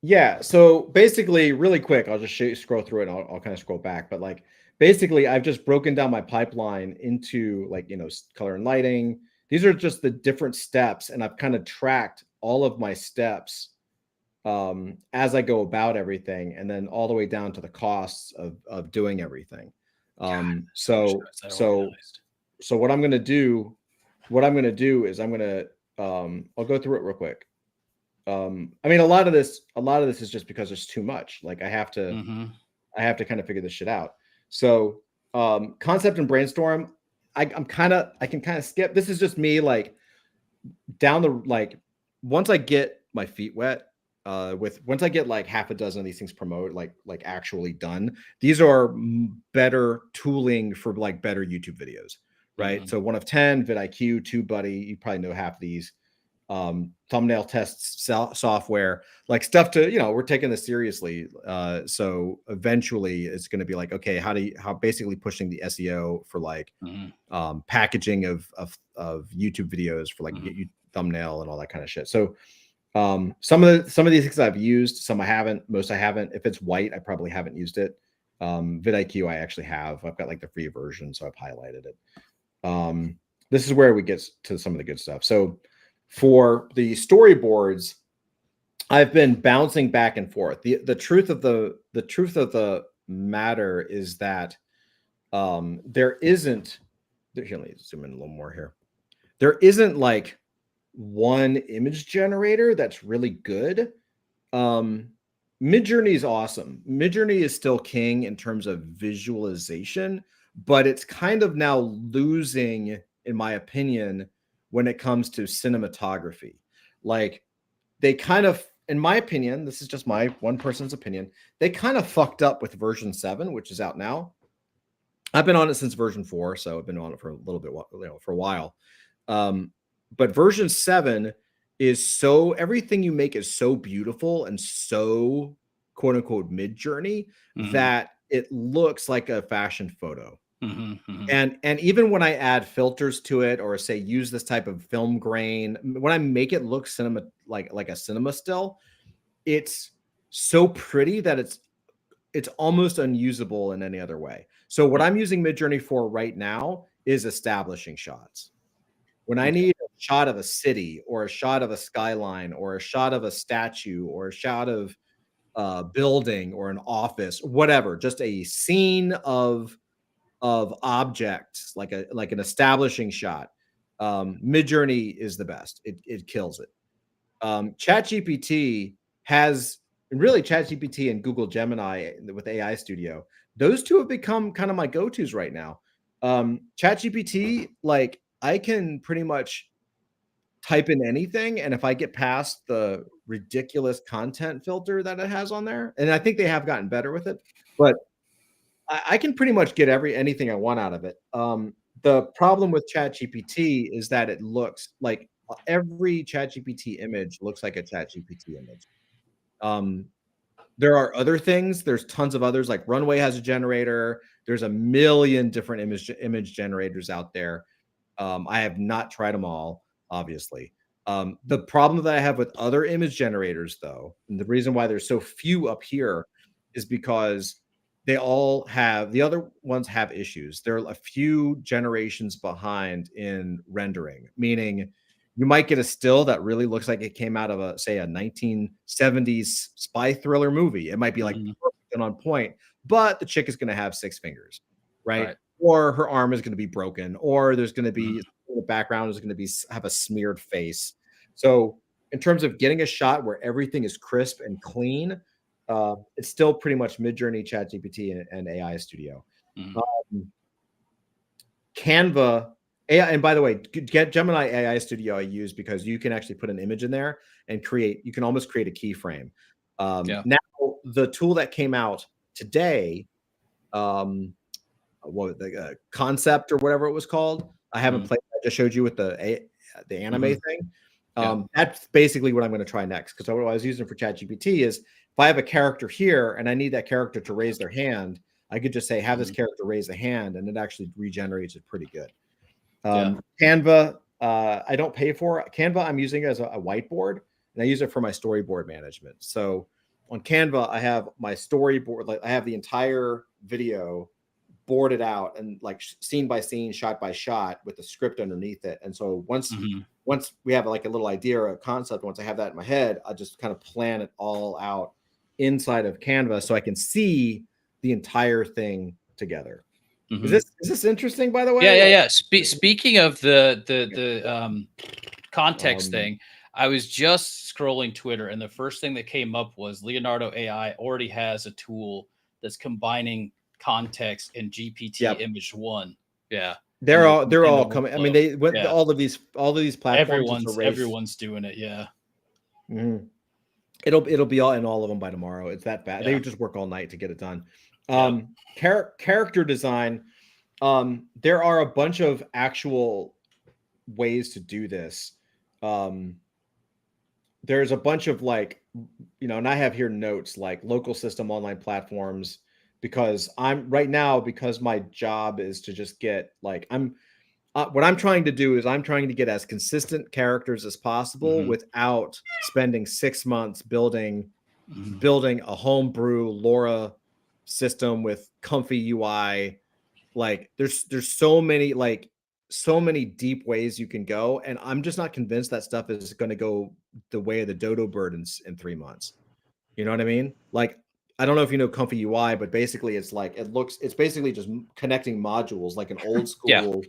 Yeah. So basically, really quick, I'll just scroll through it and I'll kind of scroll back. But like, basically, I've just broken down my pipeline into like, color and lighting. These are just the different steps. And I've kind of tracked all of my steps as I go about everything. And then all the way down to the costs of doing everything. So what I'm going to do is I'm going to, I'll go through it real quick. I mean, a lot of this is just because there's too much. Like I have to kind of figure this shit out. So, concept and brainstorm, I can kind of skip. This is just me like once I get my feet wet, once I get like half a dozen of these things like actually done, these are better tooling for like better YouTube videos. Right. So 1 of 10, vidIQ, TubeBuddy, you probably know half of these. Thumbnail tests software, like stuff to, we're taking this seriously. So eventually it's going to be like, okay, how basically pushing the SEO for like packaging of YouTube videos for like thumbnail and all that kind of shit. So some of these things I've used, some I haven't, most I haven't. If it's white, I probably haven't used it. vidIQ I actually have. I've got like the free version, so I've highlighted it. This is where we get to some of the good stuff. So for the storyboards, I've been bouncing back and forth. The truth of the matter is that there isn't. Here, let me zoom in a little more here. There isn't like one image generator that's really good. Midjourney is awesome. Midjourney is still king in terms of visualization, but it's kind of now losing, in my opinion, when it comes to cinematography. Like they kind of, in my opinion, this is just my one person's opinion, they kind of fucked up with version 7, which is out now. I've been on it since version 4, so I've been on it for a little bit, for a while. But version 7 is everything you make is so beautiful and so quote unquote Midjourney that it looks like a fashion photo. And even when I add filters to it or say use this type of film grain, when I make it look like a cinema still, it's so pretty that it's almost unusable in any other way. So what I'm using Midjourney for right now is establishing shots. When I need a shot of a city or a shot of a skyline or a shot of a statue or a shot of building or an office, whatever, just a scene of objects, like an establishing shot. Midjourney is the best. It kills it. ChatGPT has, and really ChatGPT and Google Gemini with AI Studio, those two have become kind of my go-tos right now. ChatGPT, like I can pretty much type in anything, and if I get past the ridiculous content filter that it has on there, and I think they have gotten better with it, but I can pretty much get anything I want out of it. The problem with ChatGPT is that it looks like every ChatGPT image looks like a ChatGPT image. There are other things. There's tons of others, like Runway has a generator. There's a million different image generators out there. I have not tried them all, obviously. The problem that I have with other image generators, though, and the reason why there's so few up here is because the other ones have issues. They're a few generations behind in rendering, meaning you might get a still that really looks like it came out of a 1970s spy thriller movie. It might be like perfect and on point, but the chick is going to have 6 fingers, right? Or her arm is going to be broken, or there's going to be the background is going to have a smeared face. So in terms of getting a shot where everything is crisp and clean, it's still pretty much Midjourney, ChatGPT, and AI Studio. Canva, AI, and by the way, get Gemini AI Studio I use because you can actually put an image in there and you can almost create a keyframe. Now, the tool that came out today, Concept or whatever it was called, I haven't played. I just showed you with the anime thing. That's basically what I'm going to try next, because what I was using for ChatGPT is if I have a character here and I need that character to raise their hand, I could just say, have this character raise a hand, and it actually regenerates it pretty good. Canva, I don't pay for it. Canva, I'm using as a whiteboard, and I use it for my storyboard management. So on Canva, I have my storyboard, like I have the entire video boarded out and like scene by scene, shot by shot with the script underneath it. And so once we have like a little idea or a concept, once I have that in my head, I just kind of plan it all out inside of Canva so I can see the entire thing together. Is this interesting, by the way? Yeah. Speaking of the context thing, I was just scrolling Twitter, and the first thing that came up was Leonardo AI already has a tool that's combining context and GPT Image 1. Yeah, they're all coming. I mean, they went all of these platforms. Everyone's doing it. Yeah. It'll be all in all of them by tomorrow. It's that bad. They just work all night to get it done. Character design. There are a bunch of actual ways to do this. There's a bunch of and I have here notes like local system online platforms, because because my job is to just get what I'm trying to do is I'm trying to get as consistent characters as possible without spending 6 months building a homebrew LoRa system with comfy UI. Like there's so many deep ways you can go, and I'm just not convinced that stuff is going to go the way of the dodo bird in 3 months. You know what I mean? Like, I don't know if you know comfy UI, but basically it's basically just connecting modules like an old school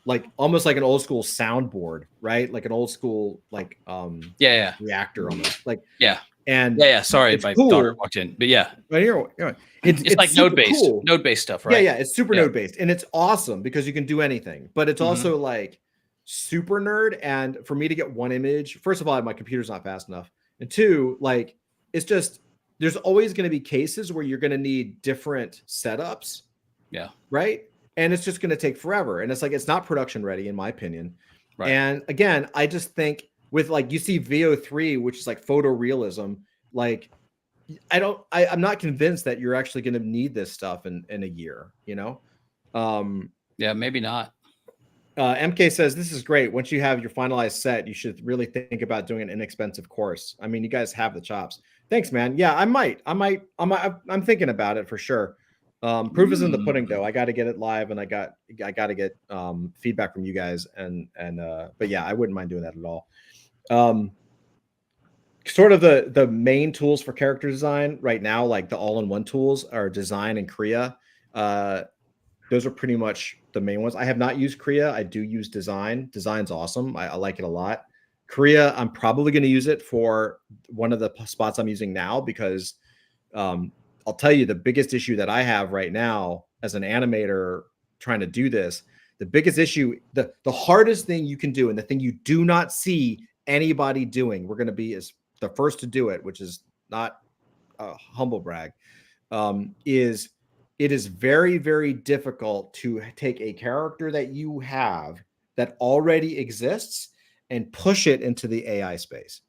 like almost like an old school soundboard, right? Like an old school reactor almost. Sorry if my daughter walked in, but it's like node-based stuff, right? It's super node-based, and it's awesome because you can do anything, but it's also like super nerd. And for me to get one image, first of all, my computer's not fast enough, and two, like it's just there's always going to be cases where you're going to need different setups, right? And it's just going to take forever, and it's not production ready in my opinion. Right. And again, I just think with you see VO3, which is like photorealism, I'm not convinced that you're actually going to need this stuff in a year, maybe not. MK says, this is great. Once you have your finalized set, you should really think about doing an inexpensive course. I mean, you guys have the chops. Thanks, man. Yeah, I'm thinking about it for sure. Proof is in the pudding though. I got to get it live, and I got to get feedback from you guys, but yeah, I wouldn't mind doing that at all. sort of the main tools for character design right now, like the all-in-one tools, are Design and Krea. Those are pretty much the main ones. I have not used Krea. I do use Design. Design's awesome. I like it a lot. Krea, I'm probably going to use it for one of the spots I'm using now, because I'll tell you the biggest issue that I have right now as an animator trying to do this, the biggest issue, the hardest thing you can do, and the thing you do not see anybody doing, we're going to be as the first to do it, which is not a humble brag, is it is very, very difficult to take a character that you have that already exists and push it into the AI space.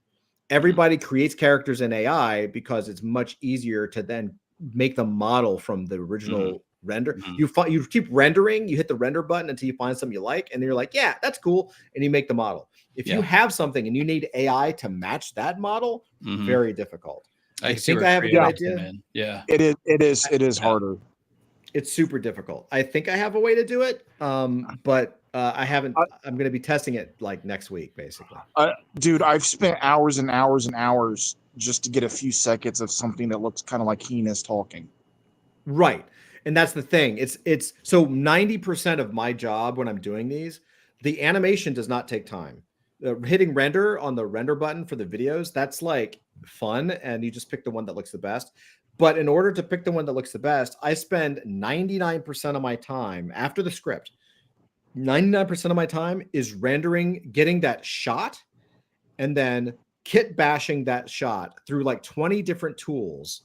Everybody creates characters in AI because it's much easier to then make the model from the original render. You keep rendering, you hit the render button until you find something you like, and then you're like, yeah, that's cool, and you make the model. If you have something and you need AI to match that model, very difficult. I think I have a good idea. Yeah, it is harder. It's super difficult. I think I have a way to do it, but I haven't. I'm going to be testing it like next week, basically. Dude, I've spent hours and hours and hours just to get a few seconds of something that looks kind of like Heena's talking. Right, and that's the thing. It's so 90% of my job when I'm doing these, the animation does not take time. Hitting render on the render button for the videos, that's like fun, and you just pick the one that looks the best. But in order to pick the one that looks the best, I spend 99% of my time after the script. 99% of my time is rendering, getting that shot, and then kit bashing that shot through like 20 different tools,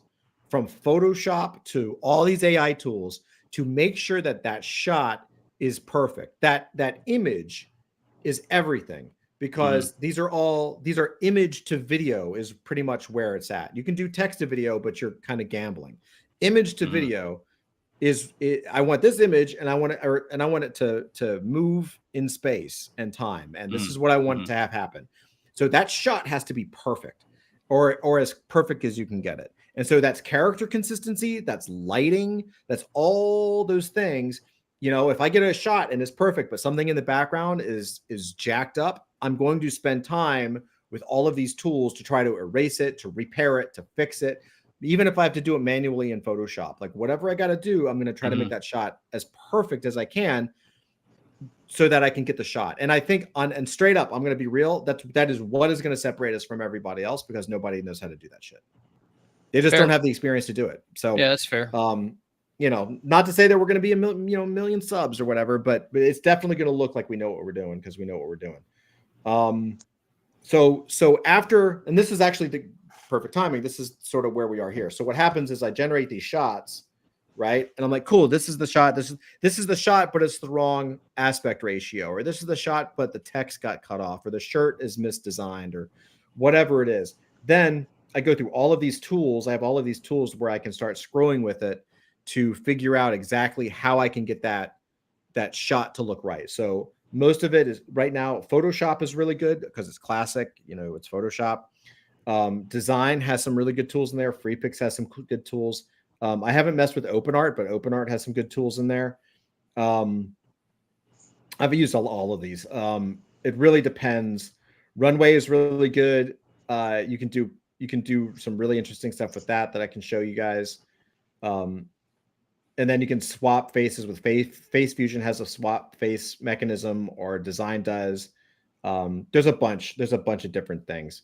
from Photoshop to all these AI tools, to make sure that that shot is perfect. That image is everything, because these are image to video is pretty much where it's at. You can do text to video, but you're kind of gambling. Image to video is I want this image, and I want it to move in space and time, and this is what I want to have happen. So that shot has to be perfect, or as perfect as you can get it. And so that's character consistency, that's lighting, that's all those things. You know, if I get a shot and it's perfect, but something in the background is jacked up, I'm going to spend time with all of these tools to try to erase it, to repair it, to fix it. Even if I have to do it manually in Photoshop, like whatever I got to do, I'm going to try to make that shot as perfect as I can so that I can get the shot. And I think and straight up, I'm going to be real. That is what is going to separate us from everybody else, because nobody knows how to do that shit. They just don't have the experience to do it. So yeah, that's fair. You know, not to say that we're going to be a million subs or whatever, but it's definitely going to look like we know what we're doing, because we know what we're doing. So after, and this is actually the perfect timing. This is sort of where we are here. So what happens is I generate these shots, right? And I'm like, cool, this is the shot. This is the shot, but it's the wrong aspect ratio, or this is the shot, but the text got cut off, or the shirt is misdesigned, or whatever it is. Then I go through all of these tools. I have all of these tools where I can start scrolling with it to figure out exactly how I can get that shot to look right. So most of it is right now, Photoshop is really good because it's classic, you know, it's Photoshop. Design has some really good tools in there. FreePix has some good tools. I haven't messed with OpenArt, but OpenArt has some good tools in there. I've used all of these. It really depends. Runway is really good. You can do some really interesting stuff with that I can show you guys. And then you can swap faces with Face Fusion has a swap face mechanism, or Design does. There's a bunch of different things.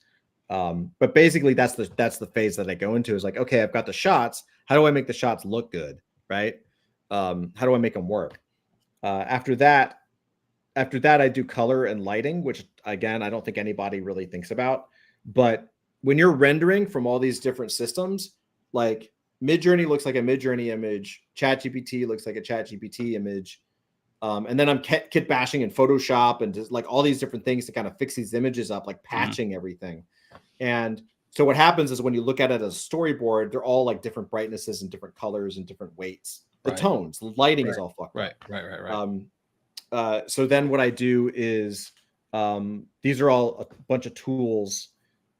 But basically that's the phase that I go into, is like, okay, I've got the shots. How do I make the shots look good? Right. How do I make them work? After that, I do color and lighting, which again, I don't think anybody really thinks about. But when you're rendering from all these different systems, like Midjourney looks like a Midjourney image, ChatGPT looks like a ChatGPT image, and then I'm kit bashing in Photoshop and just like all these different things to kind of fix these images up, like patching everything. And so what happens is when you look at it as a storyboard, they're all like different brightnesses and different colors and different weights. The tones, the lighting is all fucked up. Right. So then what I do is these are all a bunch of tools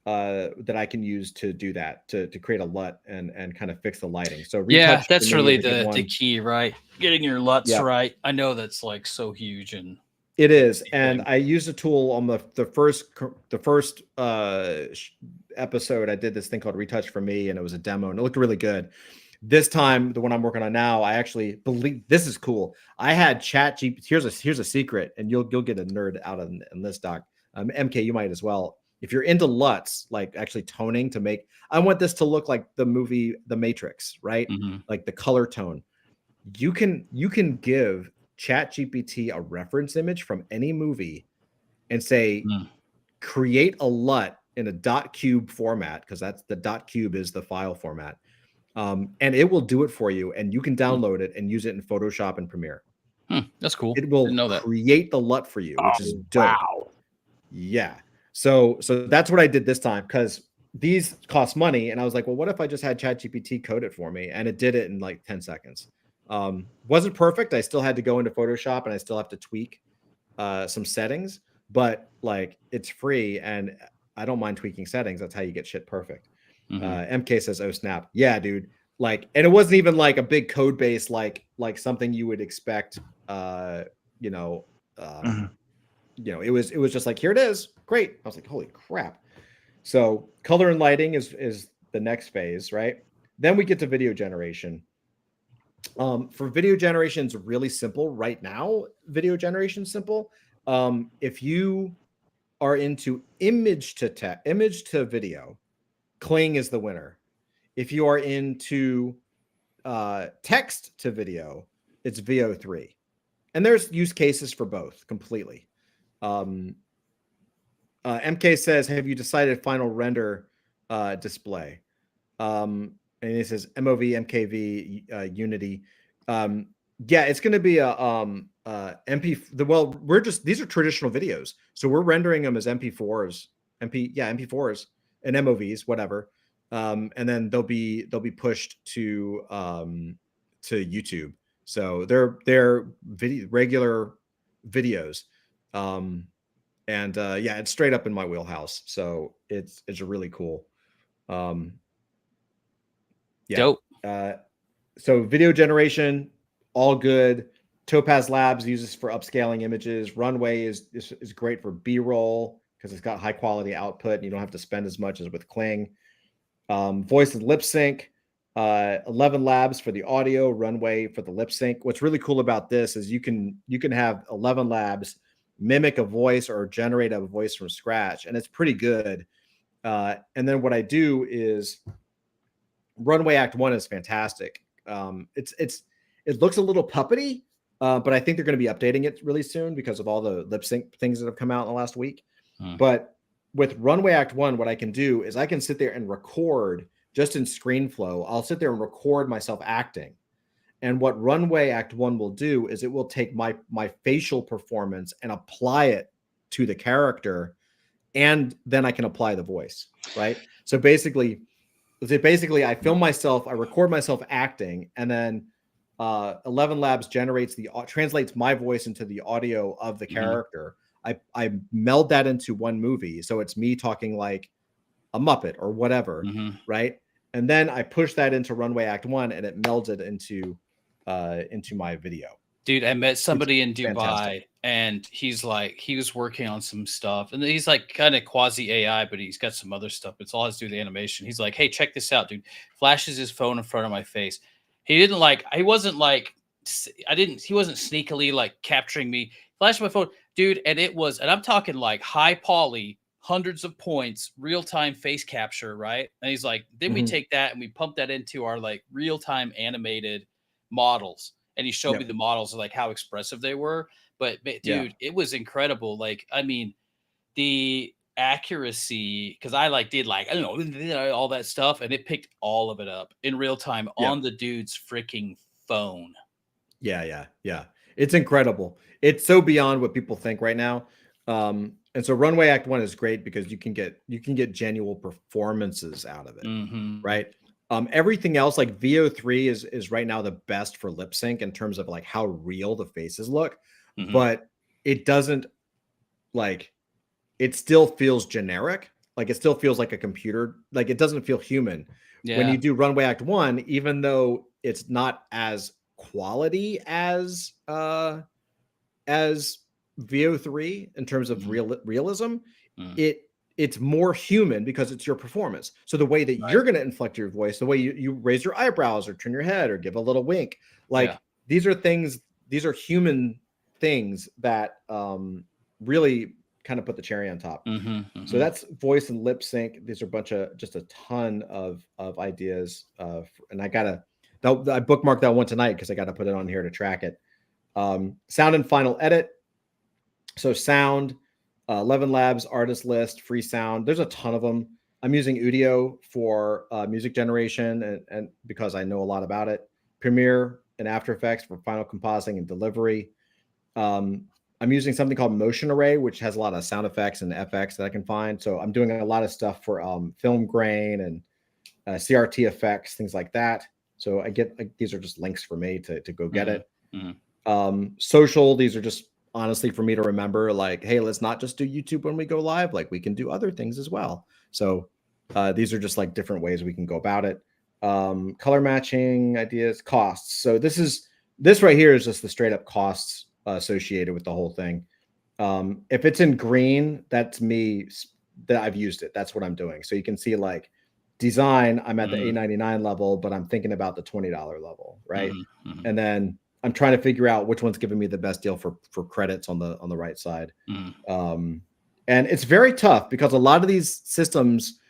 that I can use to do that, to create a LUT and kind of fix the lighting. So yeah, that's really the key, right? Getting your LUTs right. I know that's like so huge, and It is, and I used a tool on the first episode. I did this thing called Retouch for Me, and it was a demo, and it looked really good. This time, the one I'm working on now, I actually believe this is cool. I had ChatGPT. Here's a secret, and you'll get a nerd out in this, Doc. MK, you might as well. If you're into LUTs, like actually toning to make, I want this to look like the movie The Matrix, right? Like the color tone. You can give ChatGPT a reference image from any movie and say, create a LUT in a .cube format, because that's the .cube is the file format. And it will do it for you, and you can download it and use it in Photoshop and Premiere. That's cool. It will create the LUT for you, which is dope. Wow. Yeah. So that's what I did this time, because these cost money, and I was like, well, what if I just had ChatGPT code it for me? And it did it in like 10 seconds. Wasn't perfect. I still had to go into Photoshop, and I still have to tweak some settings, but like it's free, and I don't mind tweaking settings. That's how you get shit perfect. MK says, "Oh snap, yeah, dude." Like, and it wasn't even like a big code base, like something you would expect. It was just like, here it is, great. I was like, holy crap. So color and lighting is the next phase, right? Then we get to video generation. For video generation, it's really simple right now. Video generation simple. If you are into image to video, Kling is the winner. If you are into text to video, it's Veo 3. And there's use cases for both completely. MK says, have you decided final render display? And he says MOV, MKV, Unity. Yeah, it's going to be a these are traditional videos. So we're rendering them as MP4s, MP4s and MOVs, whatever. And then they'll be pushed to YouTube. So they're regular videos. It's straight up in my wheelhouse. So it's really cool. Dope. So video generation, all good. Topaz Labs uses for upscaling images. Runway is great for B-roll because it's got high quality output and you don't have to spend as much as with Kling. Voice and lip sync. 11 Labs for the audio, Runway for the lip sync. What's really cool about this is you can have 11 Labs mimic a voice or generate a voice from scratch, and it's pretty good. And then what I do is Runway Act 1 is fantastic. It looks a little puppety, but I think they're going to be updating it really soon because of all the lip sync things that have come out in the last week. But with Runway Act 1, what I can do is I can sit there and record just in ScreenFlow. I'll sit there and record myself acting. And what Runway Act 1 will do is it will take my facial performance and apply it to the character, and then I can apply the voice, right? So basically I film myself, I record myself acting, and then 11 Labs translates my voice into the audio of the character. I meld that into one movie, so it's me talking like a Muppet or whatever, right? And then I push that into Runway Act 1, and it melds it into my video. Dude, I met somebody in Dubai, fantastic. And he was working on some stuff, and he's like kind of quasi AI, but he's got some other stuff. It's all has to do with the animation. He's like, hey, check this out, dude. Flashes his phone in front of my face. He wasn't sneakily like capturing me. Flashed my phone, dude, and I'm talking like high poly, hundreds of points, real-time face capture, right? And he's like, then we take that and we pump that into our like real-time animated models. And he showed me the models of like how expressive they were. But dude, it was incredible. Like, I mean, the accuracy, because I did I don't know, all that stuff, and it picked all of it up in real time on the dude's freaking phone. Yeah. It's incredible. It's so beyond what people think right now. And so Runway Act 1 is great because you can get genuine performances out of it, right? Everything else, like Veo 3 is right now the best for lip sync in terms of like how real the faces look, but it doesn't it still feels generic. Like it still feels like a computer, like it doesn't feel human. When you do Runway Act 1, even though it's not as quality as VO3 in terms of realism. It's more human because it's your performance. So the way that you're going to inflect your voice, the way you raise your eyebrows or turn your head or give a little wink, like these are human things that really kind of put the cherry on top. So that's voice and lip sync. These are just a ton of ideas. And I bookmarked that one tonight because I got to put it on here to track it. Sound and final edit. So sound, 11 Labs, artist list, free sound. There's a ton of them. I'm using Udio for music generation and because I know a lot about it. Premiere and After Effects for final compositing and delivery. I'm using something called Motion Array, which has a lot of sound effects and FX that I can find. So I'm doing a lot of stuff for film grain and CRT effects, things like that. So these are just links for me to go get it. Social, these are just honestly for me to remember, like, hey, let's not just do YouTube when we go live. Like we can do other things as well. So these are just like different ways we can go about it. Color matching ideas, costs. So this right here is just the straight up costs associated with the whole thing. If it's in green, that's me that I've used it. That's what I'm doing. So you can see like design, I'm at the $8.99 level, but I'm thinking about the $20 level, right? And then I'm trying to figure out which one's giving me the best deal for credits on the right side. And it's very tough because a lot of these systems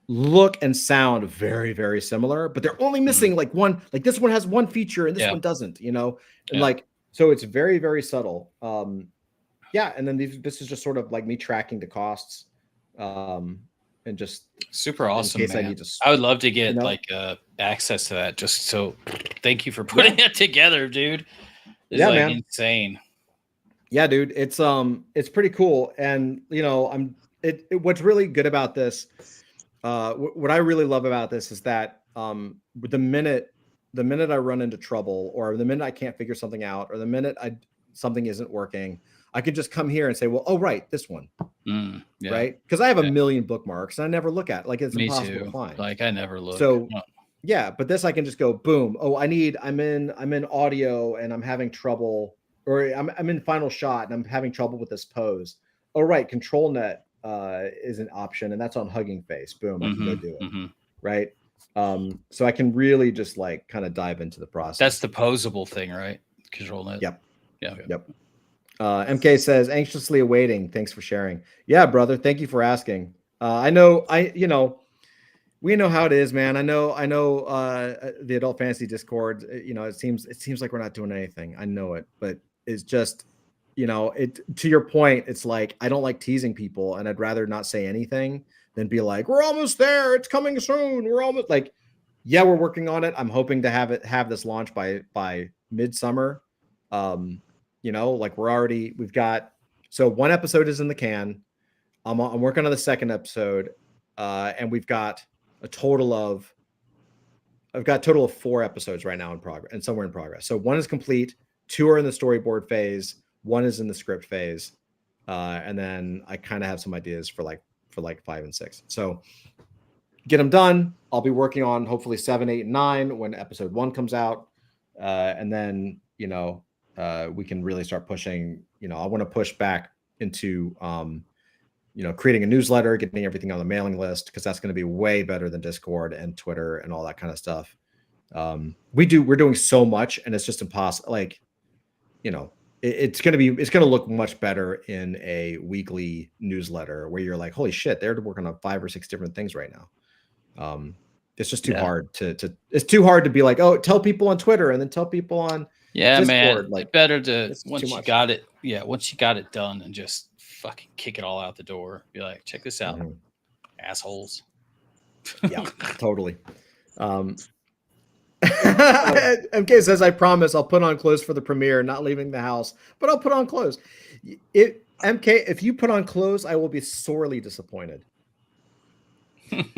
look and sound very, very similar, but they're only missing like one, like this one has one feature and this one doesn't, and like, so it's very, very subtle. And then this is just sort of like me tracking the costs, and just super awesome. Man. I would love to get like access to that. Just so, thank you for putting it together, dude. It's like man, insane. Yeah, dude, it's pretty cool, and what's really good about this, what I really love about this is that the minute I run into trouble, or the minute I can't figure something out, or the minute something isn't working, I could just come here and say, well, oh, right, this one. Right? Because I have a million bookmarks and I never look at it. Like it's impossible to find. Like I never look. So but this I can just go boom. Oh, I'm in audio and I'm having trouble, or I'm in Final Shot and I'm having trouble with this pose. Oh, right, ControlNet is an option, and that's on Hugging Face. Boom, I can go do it. Right. So I can really just like kind of dive into the process. That's the posable thing, right? ControlNet. Yep. Yeah. Yep. MK says, anxiously awaiting. Thanks for sharing. Yeah, brother. Thank you for asking. We know how it is, man. I know the Adult Fantasy Discord, it seems like we're not doing anything. I know it, but it's just, to your point, it's like, I don't like teasing people, and I'd rather not say anything than be like, we're almost there. It's coming soon. We're almost like, yeah, we're working on it. I'm hoping to have this launch by midsummer. Like we've got, so one episode is in the can. I'm working on the second episode. And I've got a total of 4 episodes right now in progress, and somewhere in progress. So one is complete, 2 are in the storyboard phase, 1 is in the script phase. And then I kind of have some ideas for 5 and 6. So get them done. I'll be working on hopefully 7, 8, and 9 when episode 1 comes out. And then, we can really start pushing, I want to push back into, creating a newsletter, getting everything on the mailing list, because that's going to be way better than Discord and Twitter and all that kind of stuff. We're doing so much, and it's just impossible. Like, it's going to look much better in a weekly newsletter where you're like, holy shit, they're working on 5 or 6 different things right now. It's just too hard it's too hard to be like, oh, tell people on Twitter and then tell people on Discord. Man, like better to once you got it done and just fucking kick it all out the door. Be like, check this out, assholes. Yeah, totally. MK says, I promise I'll put on clothes for the premiere, not leaving the house, but I'll put on clothes. MK, if you put on clothes, I will be sorely disappointed.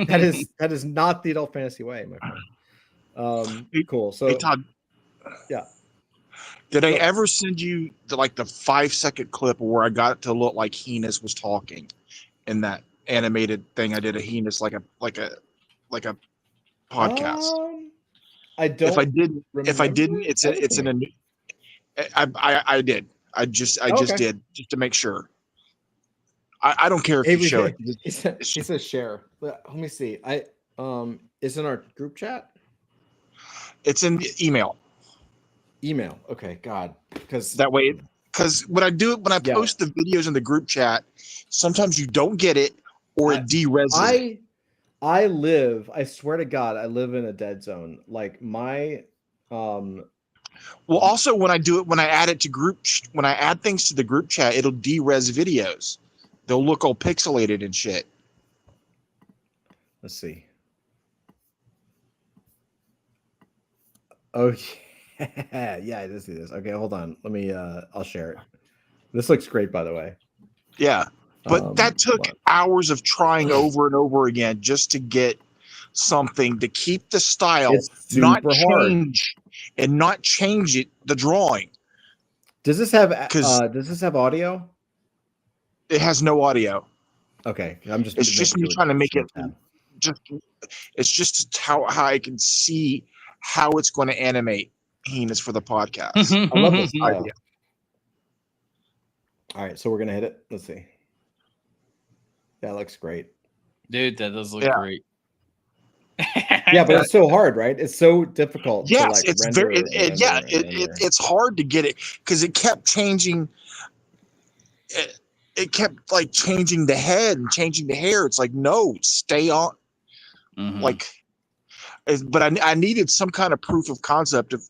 That is not the Adult Fantasy way, my friend. Cool. So, hey, Todd, yeah. Did I ever send you the 5-second clip where I got it to look like Heinous was talking in that animated thing I did? A Heinous like a podcast. I don't. If I didn't, it's in a new. I did. I just Okay. did just to make sure. I don't care if you show it. He says share. Let me see. It's in our group chat. It's in email. Email. Okay, God, because That way, because when I post the videos in the group chat, sometimes you don't get it or it de-reses it. I swear to God, I live in a dead zone. Like my Well, also when I add it to when I add things to the group chat, it'll de-res videos. They'll look all pixelated and shit. Let's see. Okay. Yeah, I did see this. Okay, hold on. Let me I'll share it. This looks great, by the way. Yeah. But that took hours of trying over and over again just to get something to keep the style, not change hard. And not change the drawing. Does this have audio? It has no audio. Okay, it's just me trying to make it it's just how I can see how it's going to animate Heinous for the podcast. I love this idea. All right, so we're gonna hit it. Let's see. That looks great, dude. That does look great. Yeah, but it's so hard, right? It's so difficult. Yes, to, like, it's very. It's hard to get it because it kept changing. It kept like changing the head and changing the hair. It's like, no, stay on. Like, but I needed some kind of proof of concept of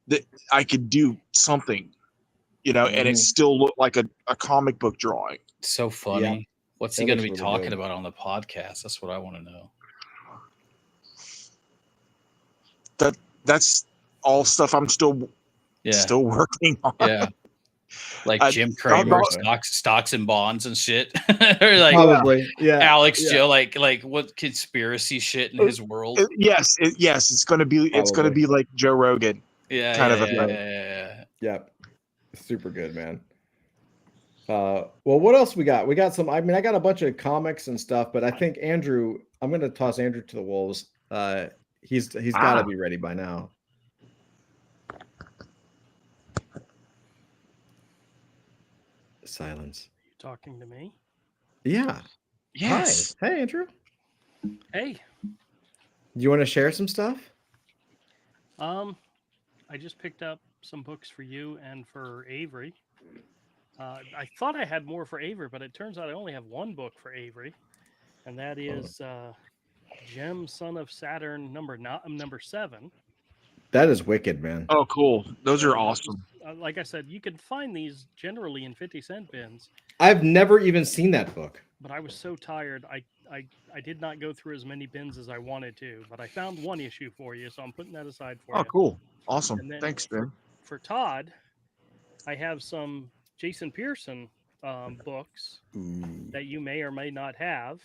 that I could do something, and it still looked like a comic book drawing. So funny. Yeah. What's he going to be talking about on the podcast? That's what I want to know. That's all stuff I'm still working on. Yeah. Like Jim Cramer, stocks and bonds and shit. Or like probably, Alex Joe, like what conspiracy shit in his world. Yes, it's gonna be like Joe Rogan. Yeah, kind of a thing. Yeah. Super good, man. Well, what else we got? We got some. I mean, I got a bunch of comics and stuff, but I think Andrew. I'm gonna toss Andrew to the wolves. He's got to be ready by now. Silence. Are you talking to me? Yeah. Yes. Hi. Hey, Andrew. Hey. You want to share some stuff? I just picked up some books for you and for Avery. I thought I had more for Avery, but it turns out I only have one book for Avery, and that is Gem, Son of Saturn, number 7. That is wicked, man. Oh, cool. Those are awesome. Like I said, you can find these generally in 50-cent bins. I've never even seen that book. But I was so tired. I did not go through as many bins as I wanted to, but I found one issue for you, so I'm putting that aside for you. Oh, cool. Awesome. Thanks, Ben. For Todd, I have some Jason Pearson books that you may or may not have.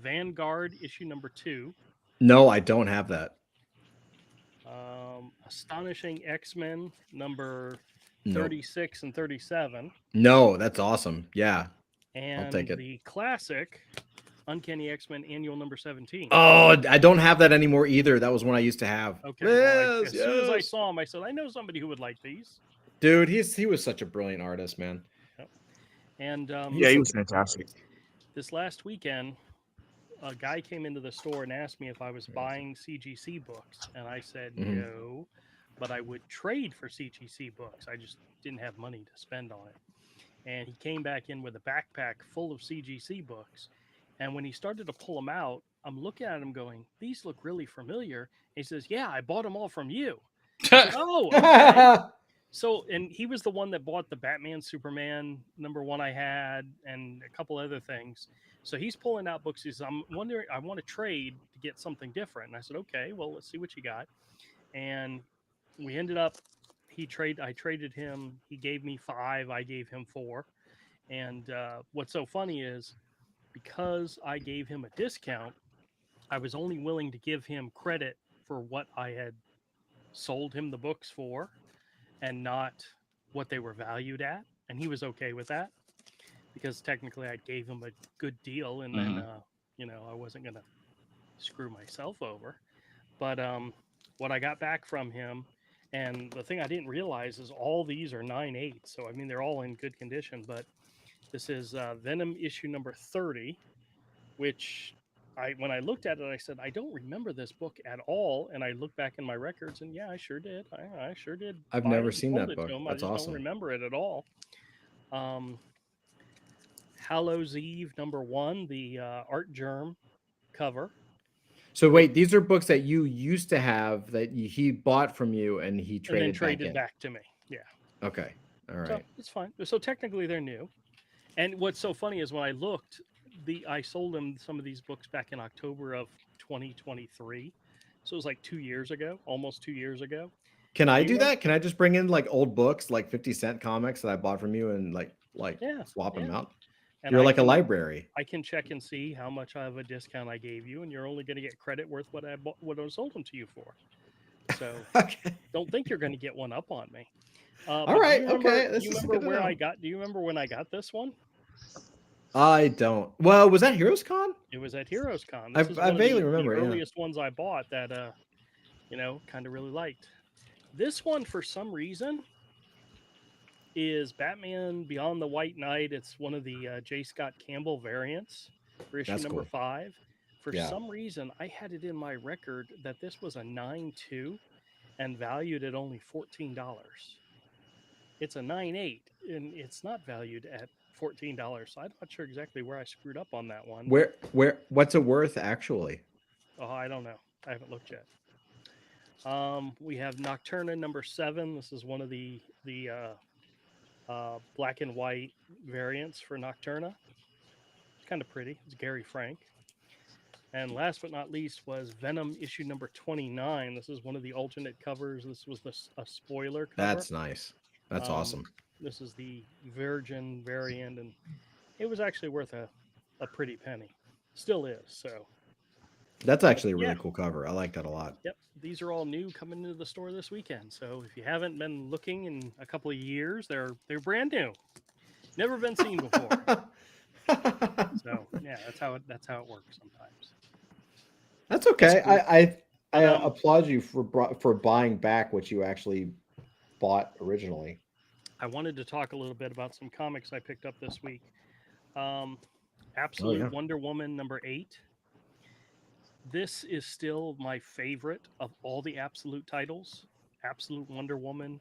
Vanguard issue number 2. No, I don't have that. Astonishing X-Men number 36 and 37. No, that's awesome. Yeah. And I'll take it. The classic Uncanny X-Men annual number 17. Oh, I don't have that anymore either. That was one I used to have. Okay. Well, as soon as I saw him, I said, I know somebody who would like these. Dude, he was such a brilliant artist, man. Yep. And he was fantastic. This last weekend, a guy came into the store and asked me if I was buying CGC books, and I said no, but I would trade for CGC books. I just didn't have money to spend on it. And he came back in with a backpack full of CGC books. And when he started to pull them out, I'm looking at him going, these look really familiar. And he says, yeah, I bought them all from you. Said, oh, okay. So, and he was the one that bought the Batman, Superman number 1 I had, and a couple other things. So he's pulling out books. He says, I'm wondering, I want to trade to get something different. And I said, okay, well, let's see what you got. And we ended up, I traded him. He gave me 5. I gave him 4. And what's so funny is because I gave him a discount, I was only willing to give him credit for what I had sold him the books for and not what they were valued at. And he was okay with that because technically I gave him a good deal and then, I wasn't going to screw myself over. But what I got back from him, And the thing I didn't realize is all these are 9/8. So I mean they're all in good condition. But this is Venom issue number 30, which when I looked at it, I said I don't remember this book at all. And I looked back in my records, and yeah, I sure did. I sure did. I've buy never it and seen sold that it book. to him. I That's just awesome. don't remember it at all. Hallows Eve number 1, the Art Germ cover. So wait, these are books that you used to have that he bought from you and he And then traded traded back back to me. Yeah. in. Okay. All right. So it's fine. So technically they're new. And what's so funny is when I looked, I sold him some of these books back in October of 2023. So it was like 2 years ago, almost 2 years ago. Can I do that? Can I just bring in like old books, like 50-cent comics that I bought from you and swap them out? And You're like a library. I can check and see how much of a discount I gave you, and you're only going to get credit worth what I sold them to you for. So Okay. don't think you're going to get one up on me. All right. Okay. Do you remember where I got? Do you remember when I got this one? I don't. Well, was that Heroes Con? It was at Heroes Con. I vaguely remember. The earliest ones I bought that, kind of really liked. This one, for some reason, is Batman Beyond the White Knight. It's one of the J. Scott Campbell variants for issue number 5. For some reason, I had it in my record that this was a 9.2 and valued at only $14. It's a 9.8 and it's not valued at $14. So I'm not sure exactly where I screwed up on that one. What's it worth actually? Oh, I don't know. I haven't looked yet. We have Nocturna number 7. This is one of the black and white variants for Nocturna. It's kind of pretty. It's Gary Frank. And last but not least was Venom issue number 29. This is one of the alternate covers. This was a spoiler cover. That's nice. That's awesome. This is the Virgin variant, and it was actually worth a pretty penny. Still is. So that's actually a really cool cover. I like that a lot. Yep. These are all new coming into the store this weekend. So if you haven't been looking in a couple of years, they're brand new. Never been seen before. So yeah, that's how it works sometimes. That's okay. I applaud you for buying back what you actually bought originally. I wanted to talk a little bit about some comics I picked up this week. Absolute Wonder Woman number 8. This is still my favorite of all the Absolute titles. Absolute Wonder Woman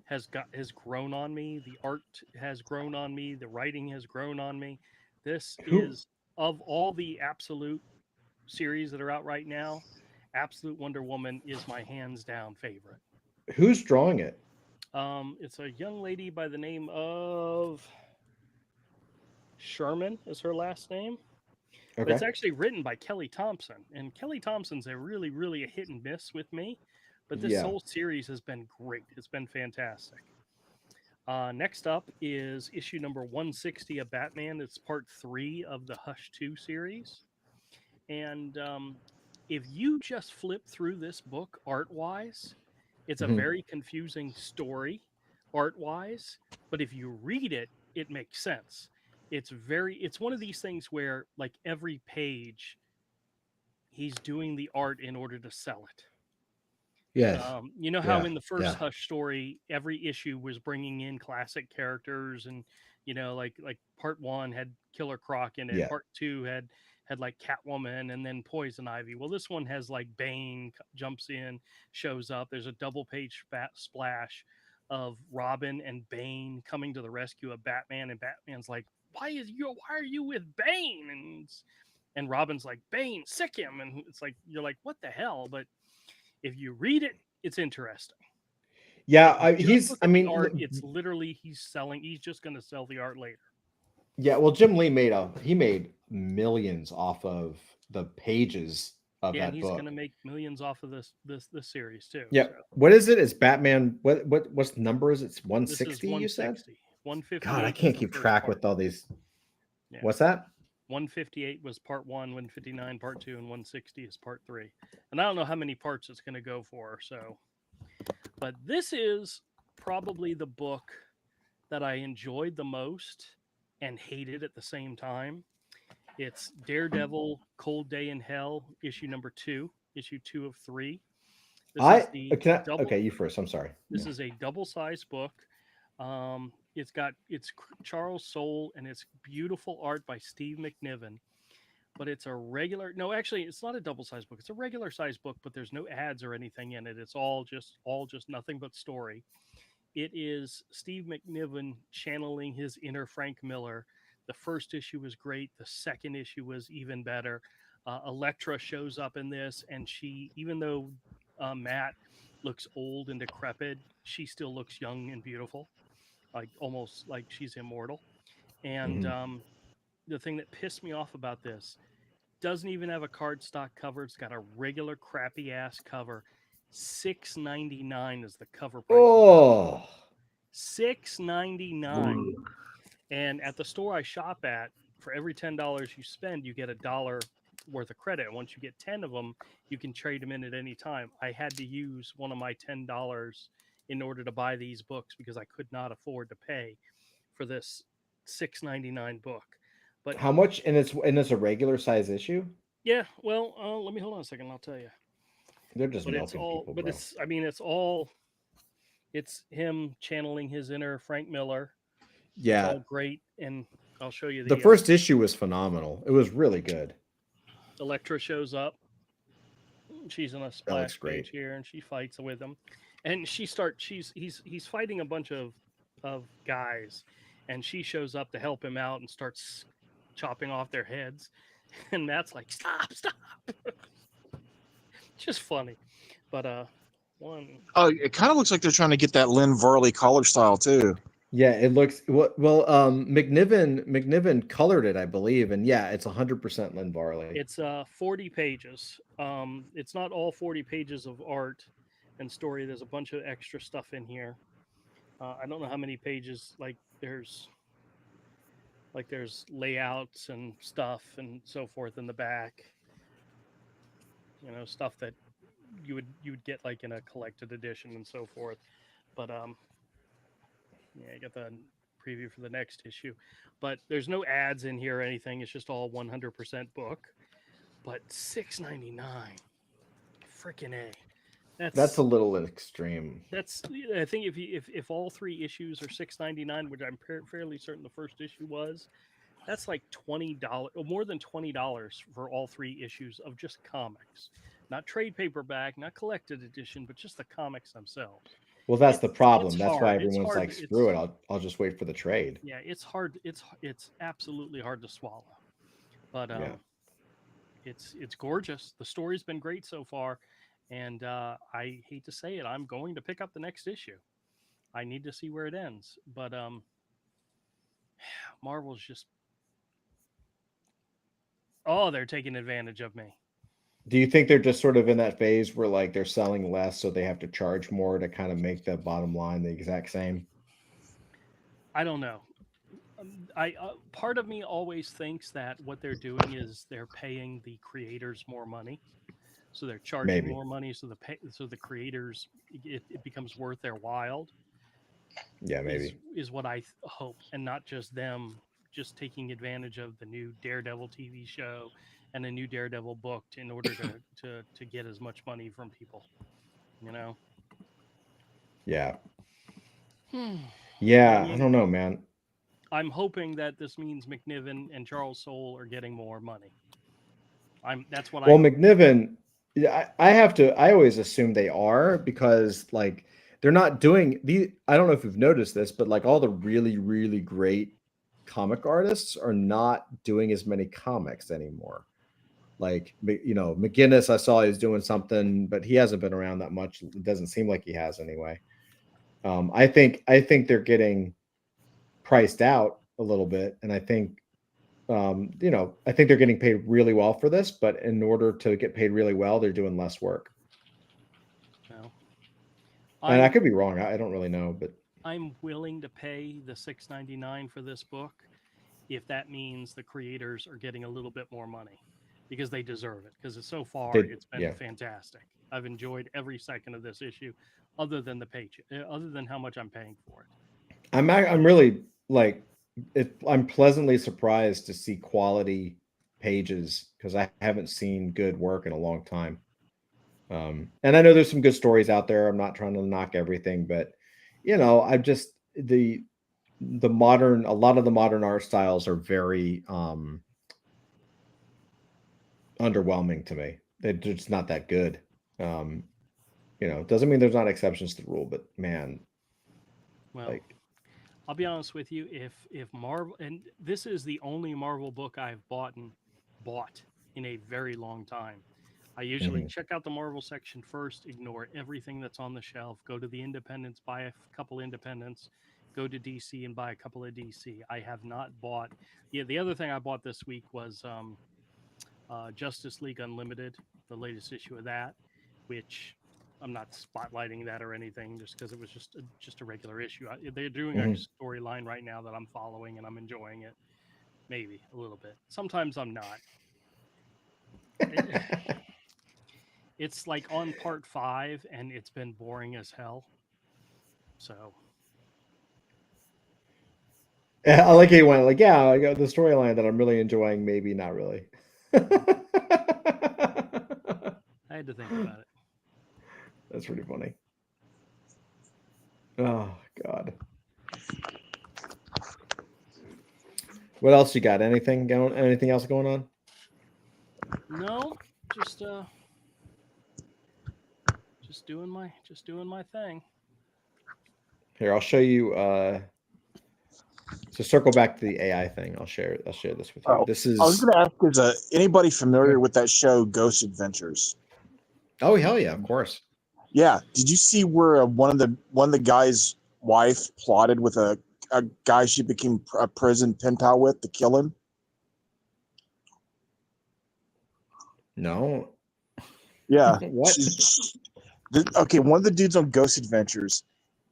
has grown on me. The art has grown on me. The writing has grown on me. This is, of all the Absolute series that are out right now, Absolute Wonder Woman is my hands down favorite. Who's drawing it? It's a young lady by the name of Sherman is her last name. Okay. But it's actually written by Kelly Thompson, and Kelly Thompson's really, really a hit and miss with me. But this whole series has been great. It's been fantastic. Next up is issue number 160 of Batman. It's part 3 of the Hush 2 series. And if you just flip through this book art-wise, it's a very confusing story art-wise. But if you read it, it makes sense. It's one of these things where, like, every page, he's doing the art in order to sell it. Yes. You know how in the first Hush story, every issue was bringing in classic characters, and like part 1 had Killer Croc in it, part 2 had like Catwoman, and then Poison Ivy. Well, this one has like Bane jumps in, shows up. There's a double page splash of Robin and Bane coming to the rescue of Batman, and Batman's like, why are you with Bane? And Robin's like, Bane, sick him. And it's like, you're like, what the hell? But if you read it, it's interesting. Yeah, it's literally he's just going to sell the art later. Yeah, well, Jim Lee made millions off of the pages of that book. Yeah, he's going to make millions off of this series too. Yeah. So. What is it? It's Batman. What's the number? Is it 160? You said 150. God, I can't keep track with all these. Yeah. What's that? 158 was part 1, 159 part 2, and 160 is part 3. And I don't know how many parts it's going to go for. So, but this is probably the book that I enjoyed the most and hated at the same time. It's Daredevil Cold Day in Hell, issue number 2, issue 2 of 3. This is the okay, you first. I'm sorry. This is a double-sized book. It's Charles Soule, and it's beautiful art by Steve McNiven. But it's a regular. No, actually, it's not a double-sized book. It's a regular-sized book, but there's no ads or anything in it. It's all just nothing but story. It is Steve McNiven channeling his inner Frank Miller. The first issue was great. The second issue was even better. Elektra shows up in this, and she, even though Matt looks old and decrepit, she still looks young and beautiful, like almost like she's immortal. And the thing that pissed me off about this, doesn't even have a cardstock cover. It's got a regular crappy ass cover. $6.99 is the cover price. Oh, $6.99. And at the store I shop at, for every $10 you spend, you get $1 worth of credit. And once you get 10 of them, you can trade them in at any time. I had to use one of my $10 in order to buy these books because I could not afford to pay for this $6.99 book. But how much? And it's a regular size issue. Yeah. Well, let me hold on a second. I'll tell you. They're just but milking it's all, people, but bro. it's him channeling his inner Frank Miller. Yeah. It's all great. And I'll show you the first issue was phenomenal. It was really good. Elektra shows up. She's in a splash page here, and she fights with him. And he's fighting a bunch of guys, and she shows up to help him out and starts chopping off their heads. And Matt's like, stop. Just funny. But it kind of looks like they're trying to get that Lynn Varley color style too. Yeah, it looks well. McNiven colored it, I believe, and yeah, it's 100% Lynn Varley. It's 40 pages. It's not all 40 pages of art and story. There's a bunch of extra stuff in here. I don't know how many pages. There's layouts and stuff and so forth in the back. You know, stuff that you would get like in a collected edition and so forth. But yeah, I got the preview for the next issue. But there's no ads in here or anything. It's just all 100% book. But $6.99, freaking A. That's a little extreme. I think if all 3 issues are $6.99, which I'm fairly certain the first issue was, that's like $20 or more than $20 for all 3 issues of just comics, not trade paperback, not collected edition, but just the comics themselves. Well, that's the problem. That's why everyone's like, screw it. I'll just wait for the trade. Yeah, it's hard. It's absolutely hard to swallow. But it's gorgeous. The story's been great so far. And I hate to say it, I'm going to pick up the next issue. I need to see where it ends. But Marvel's just... Oh, they're taking advantage of me. Do you think they're just sort of in that phase where like they're selling less, so they have to charge more to kind of make the bottom line the exact same? I don't know. Part of me always thinks that what they're doing is they're paying the creators more money. So they're charging more money, so the creators, it becomes worth their while. Yeah, maybe is what I hope, and not just them just taking advantage of the new Daredevil TV show and a new Daredevil book in order to get as much money from people. You know? Yeah. Yeah, I don't know, man. I'm hoping that this means McNiven and Charles Soule are getting more money. That's what McNiven. Yeah, I always assume they are, because like they're not doing I don't know if you've noticed this, but like all the really, really great comic artists are not doing as many comics anymore. Like, you know, McGinnis, I saw he was doing something, but he hasn't been around that much. It doesn't seem like he has anyway. I think they're getting priced out a little bit, and I think you know, I think they're getting paid really well for this, but in order to get paid really well, they're doing less work. No. And I could be wrong. I don't really know, but I'm willing to pay the $6.99 for this book if that means the creators are getting a little bit more money, because they deserve it. Because so far it's been fantastic. I've enjoyed every second of this issue, other than other than how much I'm paying for it. I'm really like. I'm pleasantly surprised to see quality pages, because I haven't seen good work in a long time. And I know there's some good stories out there. I'm not trying to knock everything, but I'm just a lot of the modern art styles are very underwhelming to me. They're just not that good. It doesn't mean there's not exceptions to the rule, but man, well, I'll be honest with you. If Marvel, and this is the only Marvel book I've bought in a very long time. I usually check out the Marvel section first, ignore everything that's on the shelf, go to the Independents, buy a couple Independents, go to DC and buy a couple of DC. I have not bought. Yeah, the other thing I bought this week was Justice League Unlimited, the latest issue of that, which I'm not spotlighting that or anything, just because it was just a regular issue. They're doing a storyline right now that I'm following and I'm enjoying it, maybe a little bit. Sometimes I'm not. It's like on part 5 and it's been boring as hell. So I like how you went like, yeah, I got the storyline that I'm really enjoying, maybe not really. I had to think about it. That's pretty funny. Oh God. What else you got? Anything else going on? No, just doing my thing. Here, I'll show you. So circle back to the AI thing. I'll share this with you. Oh, This is. I was going to ask: is anybody familiar with that show, Ghost Adventures? Oh hell yeah, of course. Yeah. Did you see where one of the guy's wife plotted with a guy she became a prison pen pal with to kill him? No. Yeah. What? Okay, one of the dudes on Ghost Adventures,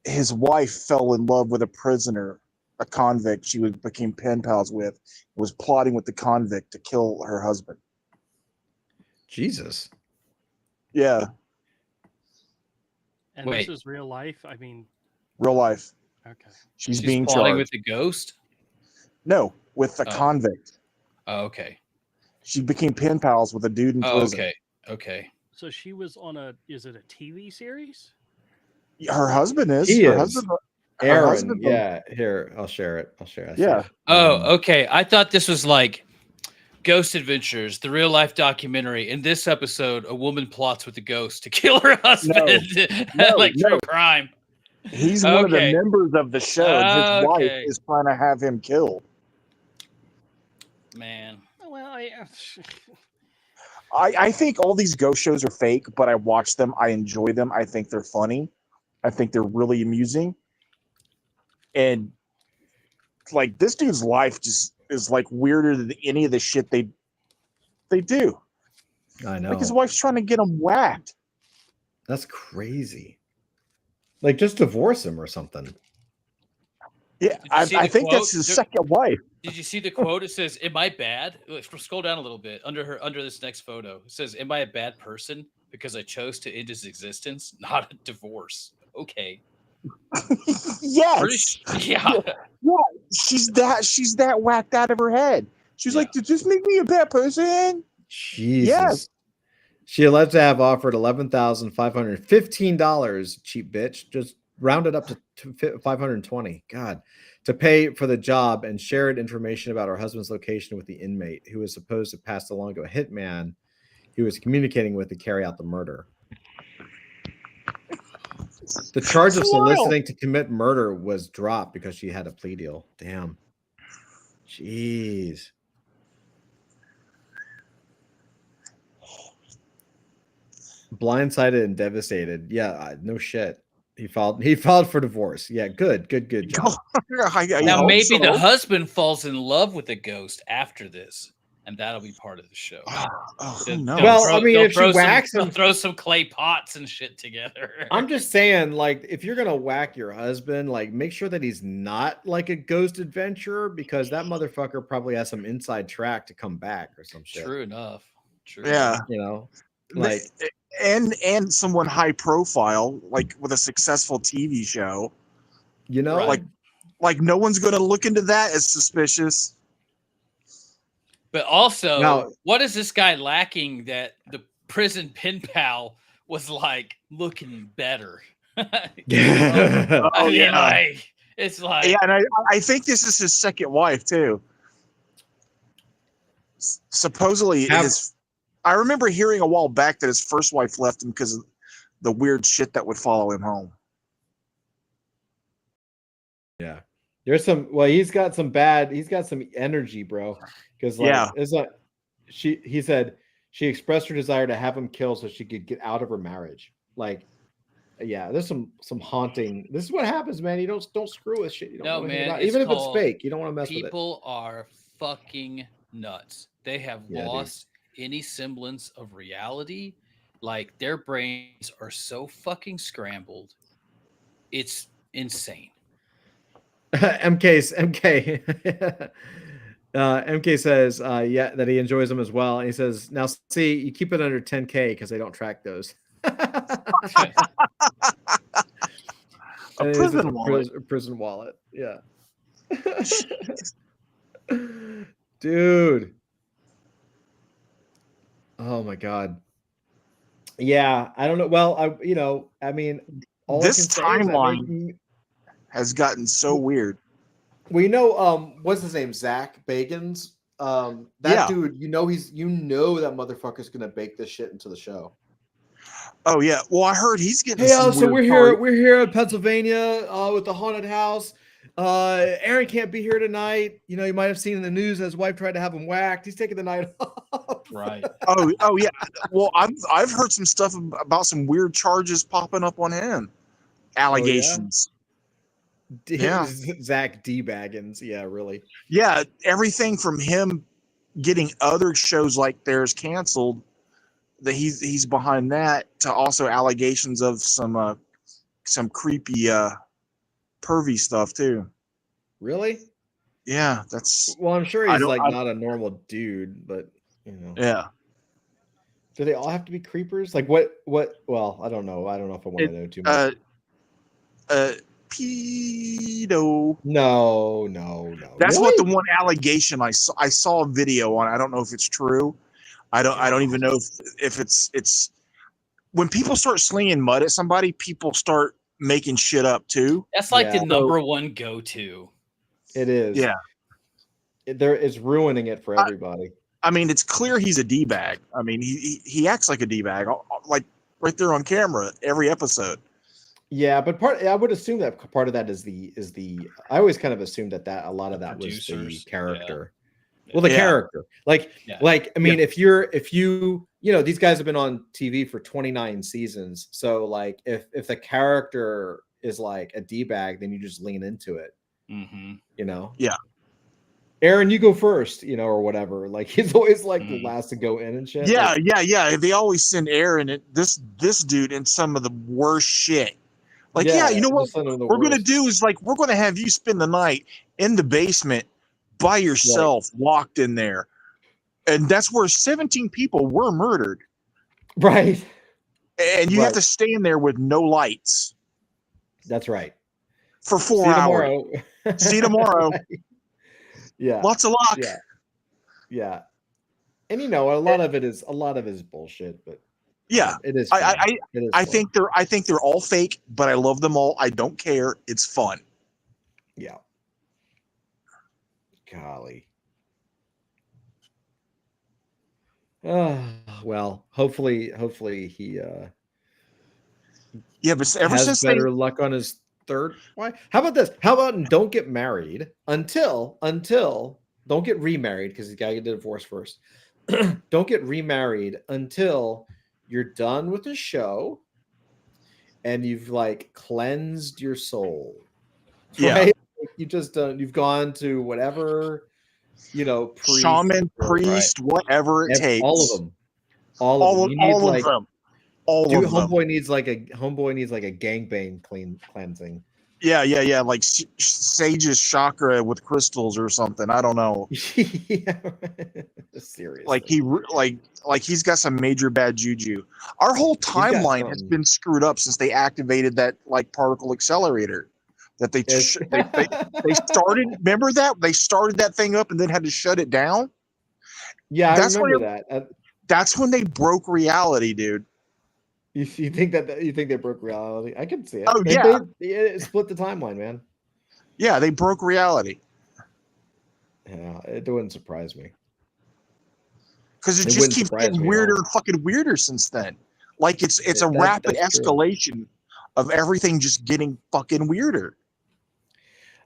his wife fell in love with a prisoner, a convict she became pen pals with, was plotting with the convict to kill her husband. Jesus. Yeah. And Wait. This is real life. I mean, Real life. okay. She's She's being plotting charged. with the ghost. No, with the Oh. convict. Oh, okay. She became pen pals with a dude in Oh, prison. okay. So she was on is it a TV series? Her husband is. He her is. husband. Aaron. husband- Yeah. Here, I'll share it. Yeah. Oh, okay. I thought this was like Ghost Adventures, the real life documentary. In this episode, a woman plots with the ghost to kill her husband. Like true crime. He's one of the Okay. members of the show. And his wife Okay. is trying to have him killed. Man. Well, I think all these ghost shows are fake, but I watch them. I enjoy them. I think they're funny. I think they're really amusing. And like this dude's life just is like weirder than any of the shit they do. I know. Like his wife's trying to get him whacked. That's crazy. Like just divorce him or something. Yeah, Did you see I the think quote? that's his second wife. Did you see the quote? It says, "Am I bad?" Scroll down a little bit under this next photo. It says, "Am I a bad person because I chose to end his existence, not a divorce?" Okay. Yes. Yeah. She's that whacked out of her head. She's like, did this make me a bad person? Jesus. Yes. She alleged to have offered $11,515, cheap bitch, just rounded up to 520. God, to pay for the job and shared information about her husband's location with the inmate who was supposed to pass along to a hitman he was communicating with to carry out the murder. The charge of soliciting to commit murder was dropped because she had a plea deal. Damn. Jeez. Blindsided and devastated. Yeah, no shit. He filed for divorce. Yeah, good job. Now maybe the husband falls in love with the ghost after this, and that'll be part of the show. No. Well, I mean, if she whacks him, throw some clay pots and shit together. I'm just saying, like, if you're gonna whack your husband, like, make sure that he's not like a ghost adventurer, because that motherfucker probably has some inside track to come back or some shit. True enough. True. Yeah. You know, like, and someone high profile, like with a successful TV show. You know, like no one's gonna look into that as suspicious. But also, what is this guy lacking that the prison pen pal was like looking better. Yeah. Oh, yeah. Like, it's like, Yeah, and I think this is his second wife too. Supposedly, I remember hearing a while back that his first wife left him because of the weird shit that would follow him home. Yeah. There's some. Well, he's got some energy, bro. Because it's like he said she expressed her desire to have him killed so she could get out of her marriage. Like, yeah, there's some haunting. This is what happens, man. You don't screw with shit. You don't know anything about it. Even if it's fake, you don't want to mess with it. People are fucking nuts. They have lost any semblance of reality. Like, their brains are so fucking scrambled. It's insane. MK says that he enjoys them as well, and he says, now see, you keep it under 10K because they don't track those. Prison wallet. Yeah. Dude. Oh my god. Yeah, I don't know. Well, I mean, all this timeline has gotten so weird. We know, what's his name? Zach Bagans. Dude, that motherfucker's gonna bake this shit into the show. Oh yeah. Well, I heard he's getting. So we're here in Pennsylvania with the haunted house. Aaron can't be here tonight. You might have seen in the news that his wife tried to have him whacked. He's taking the night off. Right. Oh yeah. Well, I've heard some stuff about some weird charges popping up on him. Allegations. Yeah. Zach D. Baggins. Yeah, really. Yeah, everything from him getting other shows like theirs canceled, that he's behind that, to also allegations of some creepy pervy stuff too. Really? Yeah, that's. Well, I'm sure he's not a normal dude, but Yeah. Do they all have to be creepers? Like what? Well, I don't know. I don't know if I want to know too much. Pedo. No. That's what the one allegation I saw a video on. I don't know if it's true. I don't even know if it's when people start slinging mud at somebody, people start making shit up too. That's like the number one go-to. It is. Yeah. It's ruining it for everybody. I mean, it's clear he's a D-bag. I mean, he acts like a D-bag, like right there on camera every episode. Yeah, but I would assume that part of that is the. I always kind of assumed that a lot of that was the character. Yeah. Well, the character, like I mean, if you these guys have been on TV for 29 seasons, so like if the character is like a D-bag, then you just lean into it. Mm-hmm. Yeah. Aaron, you go first, or whatever. Like he's always like the last to go in and shit. Yeah, yeah. They always send Aaron this dude in some of the worst shit. Like, you know what we're going to do is we're going to have you spend the night in the basement by yourself, locked in there. And that's where 17 people were murdered. Right. And you have to stay in there with no lights. That's right. For 4 hours. See you tomorrow. Yeah. Lots of luck. Yeah. Yeah. And a lot of it is bullshit, but yeah, it is. I think they're all fake, but I love them all. I don't care. It's fun. Yeah. Golly. Well, hopefully he but ever has since better luck on his third. Why? How about this? How about don't get married until don't get remarried, because he's got to get a divorce first. Don't get remarried until you're done with the show and you've cleansed your soul. Right? You just you've gone to whatever, priest, shaman, priest, whatever it takes. All of them. All of them. You need all of them. All of them. Homeboy needs like a gangbang cleansing. Yeah. Like Sage's chakra with crystals or something. I don't know. Yeah. Seriously. Like he's got some major bad juju. Our whole timeline has been screwed up since they activated that particle accelerator that they started. Remember that they started that thing up and then had to shut it down. Yeah, I remember that. That's when they broke reality, dude. You think they broke reality? I can see it. Oh, They split the timeline, man. Yeah, they broke reality. Yeah, it wouldn't surprise me. Because it just keeps getting weirder and fucking weirder since then. Like it's a rapid escalation of everything just getting fucking weirder.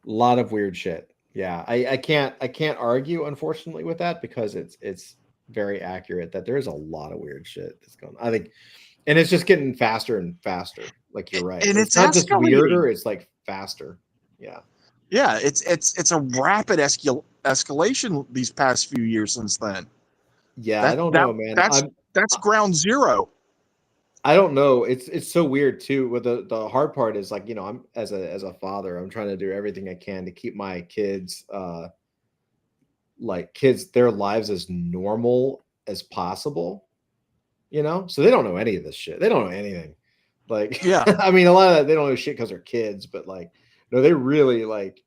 A lot of weird shit. Yeah, I can't argue, unfortunately, with that because it's very accurate that there is a lot of weird shit that's going on. I think, and it's just getting faster and faster. Like you're right, and it's not just weirder; it's like faster. Yeah, yeah. It's a rapid escalation these past few years since then. Yeah, I don't know, man. That's ground zero. I don't know. It's so weird too. With the hard part is like, I'm as a father, I'm trying to do everything I can to keep my kids their lives as normal as possible. So they don't know any of this shit. They don't know anything. Like, yeah. I mean, a lot of that they don't know shit because they're kids, but like, no, they really like,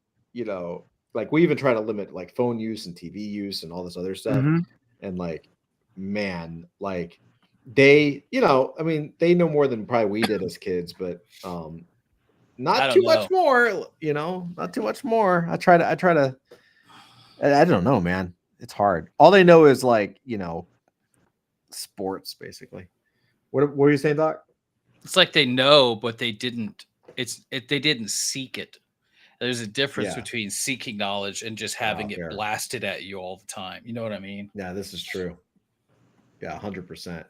like we even try to limit like phone use and TV use and all this other stuff. Mm-hmm. And like, man, like they, I mean, they know more than probably we did as kids, but not too much more, not too much more. I try to, I don't know, man. It's hard. All they know is like, sports basically. What were you saying, Doc? It's like they know, but they didn't. They didn't seek it. There's a difference between seeking knowledge and just having it blasted at you all the time. You know what I mean? Yeah, this is true. Yeah, 100%.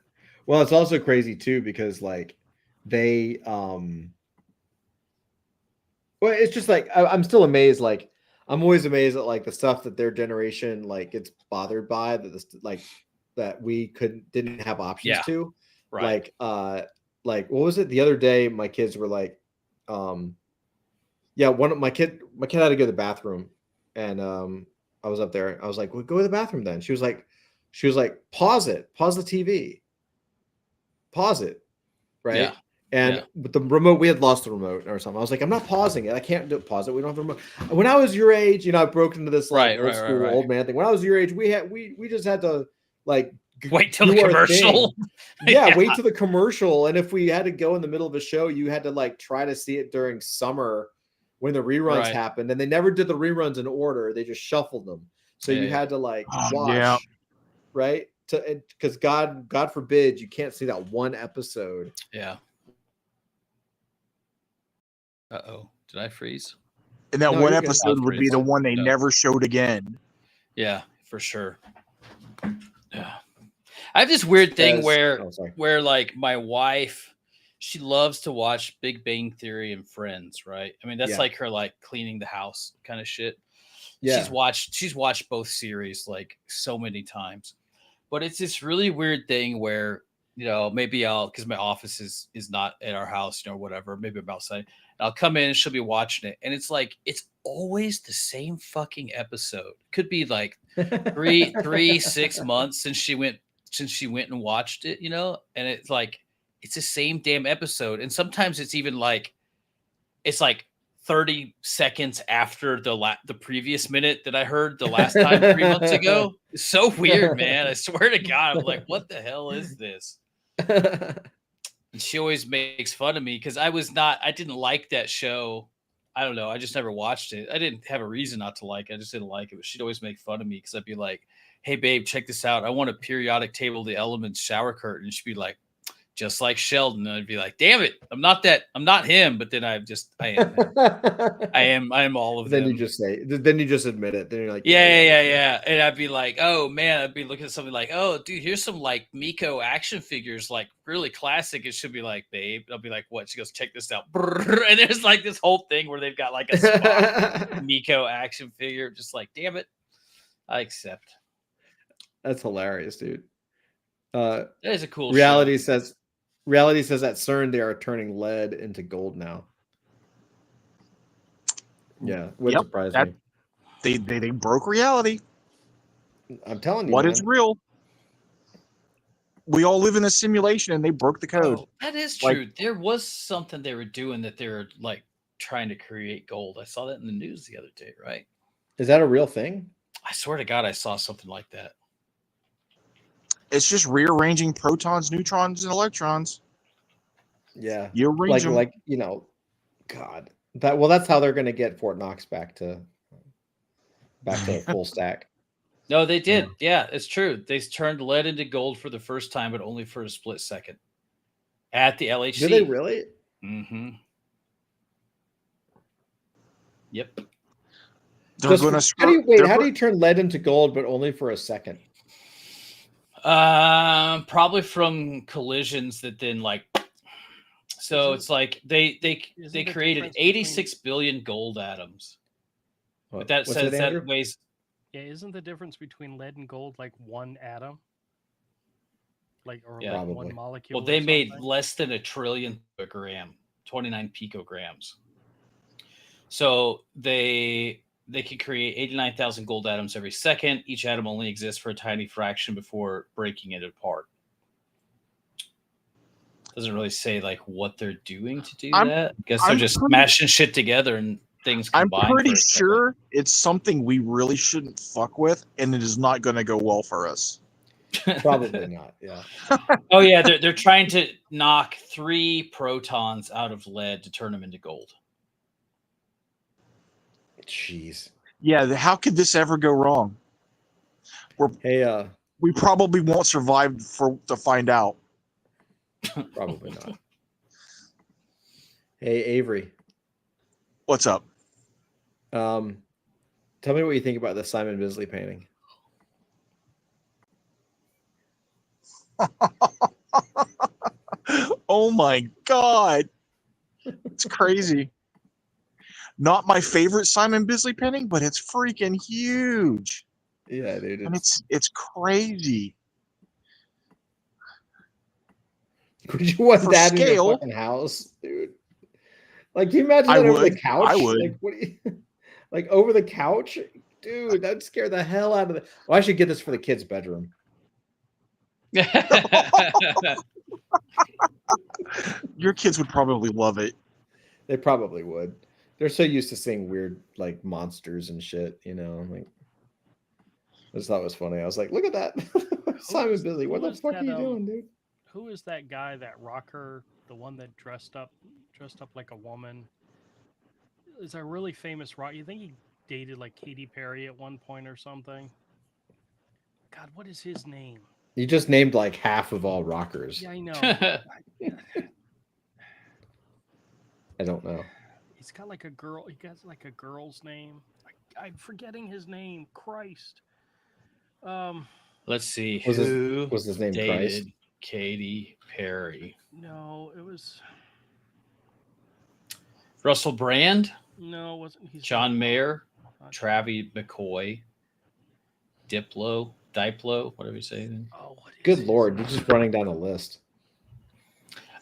Well, it's also crazy too because like they, well, it's just like I'm still amazed. Like I'm always amazed at like the stuff that their generation like gets bothered by that we didn't have options to. Right. Like what was it the other day? My kids were like, one of my kid had to go to the bathroom, and I was up there. I was like, "Well, go to the bathroom then." She was like, "Pause the TV, pause it," right? Yeah. And with the remote, we had lost the remote or something. I was like, "I'm not pausing it. I can't pause it. We don't have the remote." When I was your age, I broke into this like old school old man thing. When I was your age, we just had to like wait till the commercial. Yeah, wait till the commercial. And if we had to go in the middle of a show, you had to like try to see it during summer when the reruns happened, and they never did the reruns in order. They just shuffled them. So you had to like watch, right? Because God forbid you can't see that one episode. Yeah. Uh-oh. Did I freeze? And that one episode would be the one they never showed again. Yeah, for sure. Yeah. I have this weird thing where like my wife, she loves to watch Big Bang Theory and Friends, right? I mean, that's like her like cleaning the house kind of shit. Yeah. She's watched both series like so many times. But it's this really weird thing where, maybe because my office is not at our house, or whatever, maybe I'm outside. I'll come in and she'll be watching it. And it's like, it's always the same fucking episode. Could be like 6 months since she went and watched it, and it's like, it's the same damn episode. And sometimes it's even like, it's like 30 seconds after the previous minute that I heard the last time 3 months ago. It's so weird, man. I swear to God, I'm like, what the hell is this? And she always makes fun of me because I didn't like that show. I don't know. I just never watched it. I didn't have a reason not to like it. I just didn't like it. But she'd always make fun of me because I'd be like, "Hey, babe, check this out. I want a periodic table of the elements shower curtain." And she'd be like, "Just like Sheldon." And I'd be like, "Damn it, I'm not him." But then I am all of them. Then you just admit it. Then you're like, yeah. And I'd be like, "Oh man," I'd be looking at something like, "Oh, dude, here's some like Miko action figures, like really classic." And she'll be like, "Babe," I'll be like, "What?" She goes, "Check this out." And there's like this whole thing where they've got like a Spock Miko action figure. Just like, damn it, I accept. That's hilarious, dude. That is a cool reality show. Reality says at CERN they are turning lead into gold now. Yeah, would surprise me. They broke reality. I'm telling you, what is real. We all live in a simulation, and they broke the code. Oh, that is true. There was something they were doing that they were like trying to create gold. I saw that in the news the other day. Right? Is that a real thing? I swear to God, I saw something like that. It's just rearranging protons, neutrons, and electrons. Yeah. You arrange them. Like, you know, God. That's how they're gonna get Fort Knox back to full stack. No, they did. Yeah, it's true. They turned lead into gold for the first time, but only for a split second at the LHC. Did they really? Mm-hmm. Yep. They're going to how do you turn lead into gold, but only for a second? Probably from collisions that then it's like they created 86 billion gold atoms. But that says that weighs. Yeah, isn't the difference between lead and gold like one atom? One molecule? Well, they made less than 1 trillion a gram, 29 picograms. So they can create 89,000 gold atoms every second. Each atom only exists for a tiny fraction before breaking it apart. Doesn't really say what they're doing to do that. I guess they're just smashing shit together and things combine. I'm pretty sure it's something we really shouldn't fuck with, and it is not going to go well for us. Probably not. Yeah. Oh yeah, they're trying to knock 3 protons out of lead to turn them into gold. Jeez. Yeah, how could this ever go wrong? We probably won't survive to find out. Probably not. Hey, Avery. What's up? Tell me what you think about the Simon Bisley painting. Oh my God. It's crazy. Not my favorite Simon Bisley painting, but it's freaking huge. Yeah, dude. And it's crazy. Would you want that in your fucking house, dude? Can you imagine that over the couch? I would. What do you, over the couch? Dude, that'd scare the hell out of the. Well, I should get this for the kids' bedroom. Your kids would probably love it. They probably would. They're so used to seeing weird monsters and shit, I just thought it was funny. I was like, look at that. Simon Bisley, what the fuck are you doing, dude? Who is that guy, that rocker, the one that dressed up like a woman? Is a really famous rock. You think he dated Katy Perry at one point or something? God, what is his name? You just named half of all rockers. Yeah, I know. I don't know. He's got a girl. He got a girl's name. I'm forgetting his name. Christ. Let's see. Was his name dated Christ? Katy Perry. No, it was Russell Brand. No, it wasn't. He's John Mayer, Travie McCoy, Diplo, whatever you say. Oh, good Lord, you're just running down a list.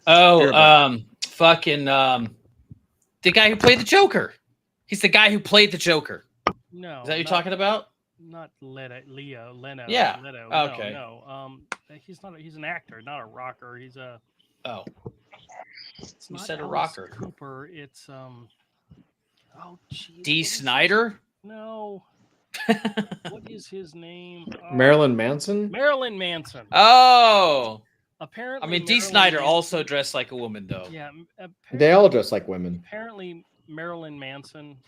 Oh, fucking the guy who played the Joker. He's the guy who played the Joker. No, is that what you're talking about? Not Leno. Yeah. Leto. Okay. No. He's not. He's an actor, not a rocker. He's a. Oh. It's you not said a Alice rocker. Cooper. It's Oh, geez. D. Snyder. No. What is his name? Marilyn Manson. Marilyn Manson. Oh. Apparently, I mean, D. Snyder also dressed like a woman, though. Yeah. They all dress like women. Apparently, Marilyn Manson